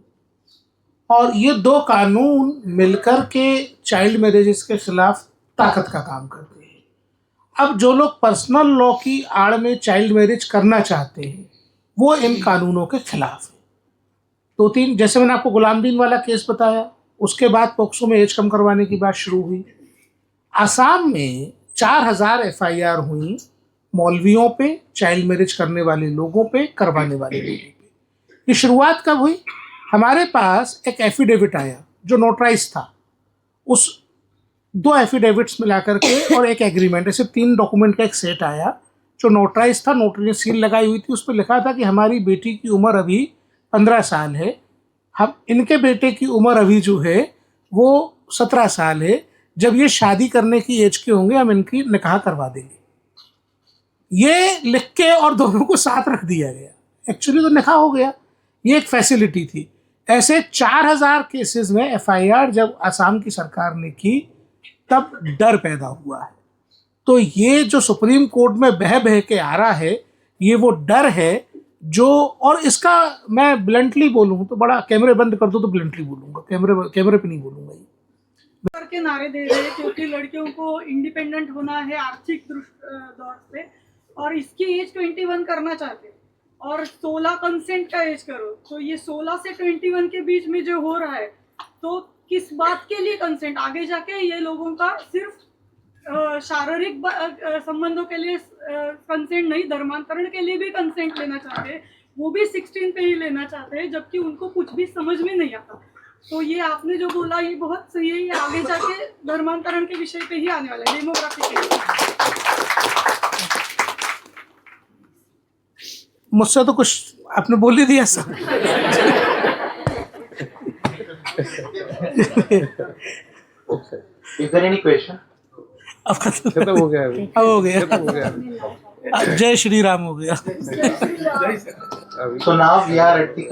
और ये दो कानून मिलकर के चाइल्ड मैरिजेस के खिलाफ ताकत का काम करते हैं। अब जो लोग पर्सनल लॉ की आड़ में चाइल्ड मैरिज करना चाहते हैं वो इन कानूनों के खिलाफ है। 2-3 जैसे मैंने आपको गुलामदीन वाला केस बताया, उसके बाद पॉक्सो में एज कम करवाने की बात शुरू हुई। आसाम में 4000 FIR हुई मौलवियों पे, चाइल्ड मैरिज करने वाले लोगों पे, करवाने वाले लोगों पे। ये शुरुआत कब हुई? हमारे पास एक एफिडेविट आया जो नोटराइज था, उस 2 एफिडेविट्स मिला करके और एक एग्रीमेंट, ऐसे 3 डॉक्यूमेंट का एक सेट आया जो नोटराइज था, नोटरी ने सील लगाई हुई थी। उस पर लिखा था कि हमारी बेटी की उम्र अभी 15 साल है, हम इनके बेटे की उम्र अभी जो है वो 17 साल है, जब ये शादी करने की एज के होंगे हम इनकी निकाह करवा देंगे। ये लिख के और दोनों को साथ रख दिया गया, एक्चुअली तो निकाह हो गया। ये एक फैसिलिटी थी। ऐसे 4000 केसेस में FIR जब आसाम की सरकार ने की तब डर पैदा हुआ है। तो ये जो सुप्रीम कोर्ट में बह के आ रहा है, ये वो डर है जो, और इसका मैं ब्लंटली बोलूँ तो, बड़ा कैमरे बंद कर दो तो ब्लंटली बोलूँगा, कैमरे पे नहीं बोलूँगा ये। के नारे दे रहे हैं क्योंकि लड़कियों को इंडिपेंडेंट होना है आर्थिक दौर से, और इसकी एज 21 करना चाहते हैं और 16 कंसेंट का एज करो। तो ये 16 से 21 के बीच में जो हो रहा है, तो किस बात के लिए कंसेंट? आगे जाके ये लोगों का सिर्फ शारीरिक संबंधों के लिए कंसेंट नहीं, धर्मांतरण के लिए भी कंसेंट लेना चाहते हैं, वो भी 16 पे ही लेना चाहते हैं, जबकि उनको कुछ भी समझ में नहीं आता। तो ये आपने जो बोला ये बहुत सही है, ये आगे जाके धर्मांतरण के विषय पे ही आने वाला है, डेमोग्राफी के लिए। मुझसे तो कुछ आपने बोल ही दिया सब। Is there any question? अब खत्म हो गया, अब हो गया। जय श्री राम हो गया। So now we are at the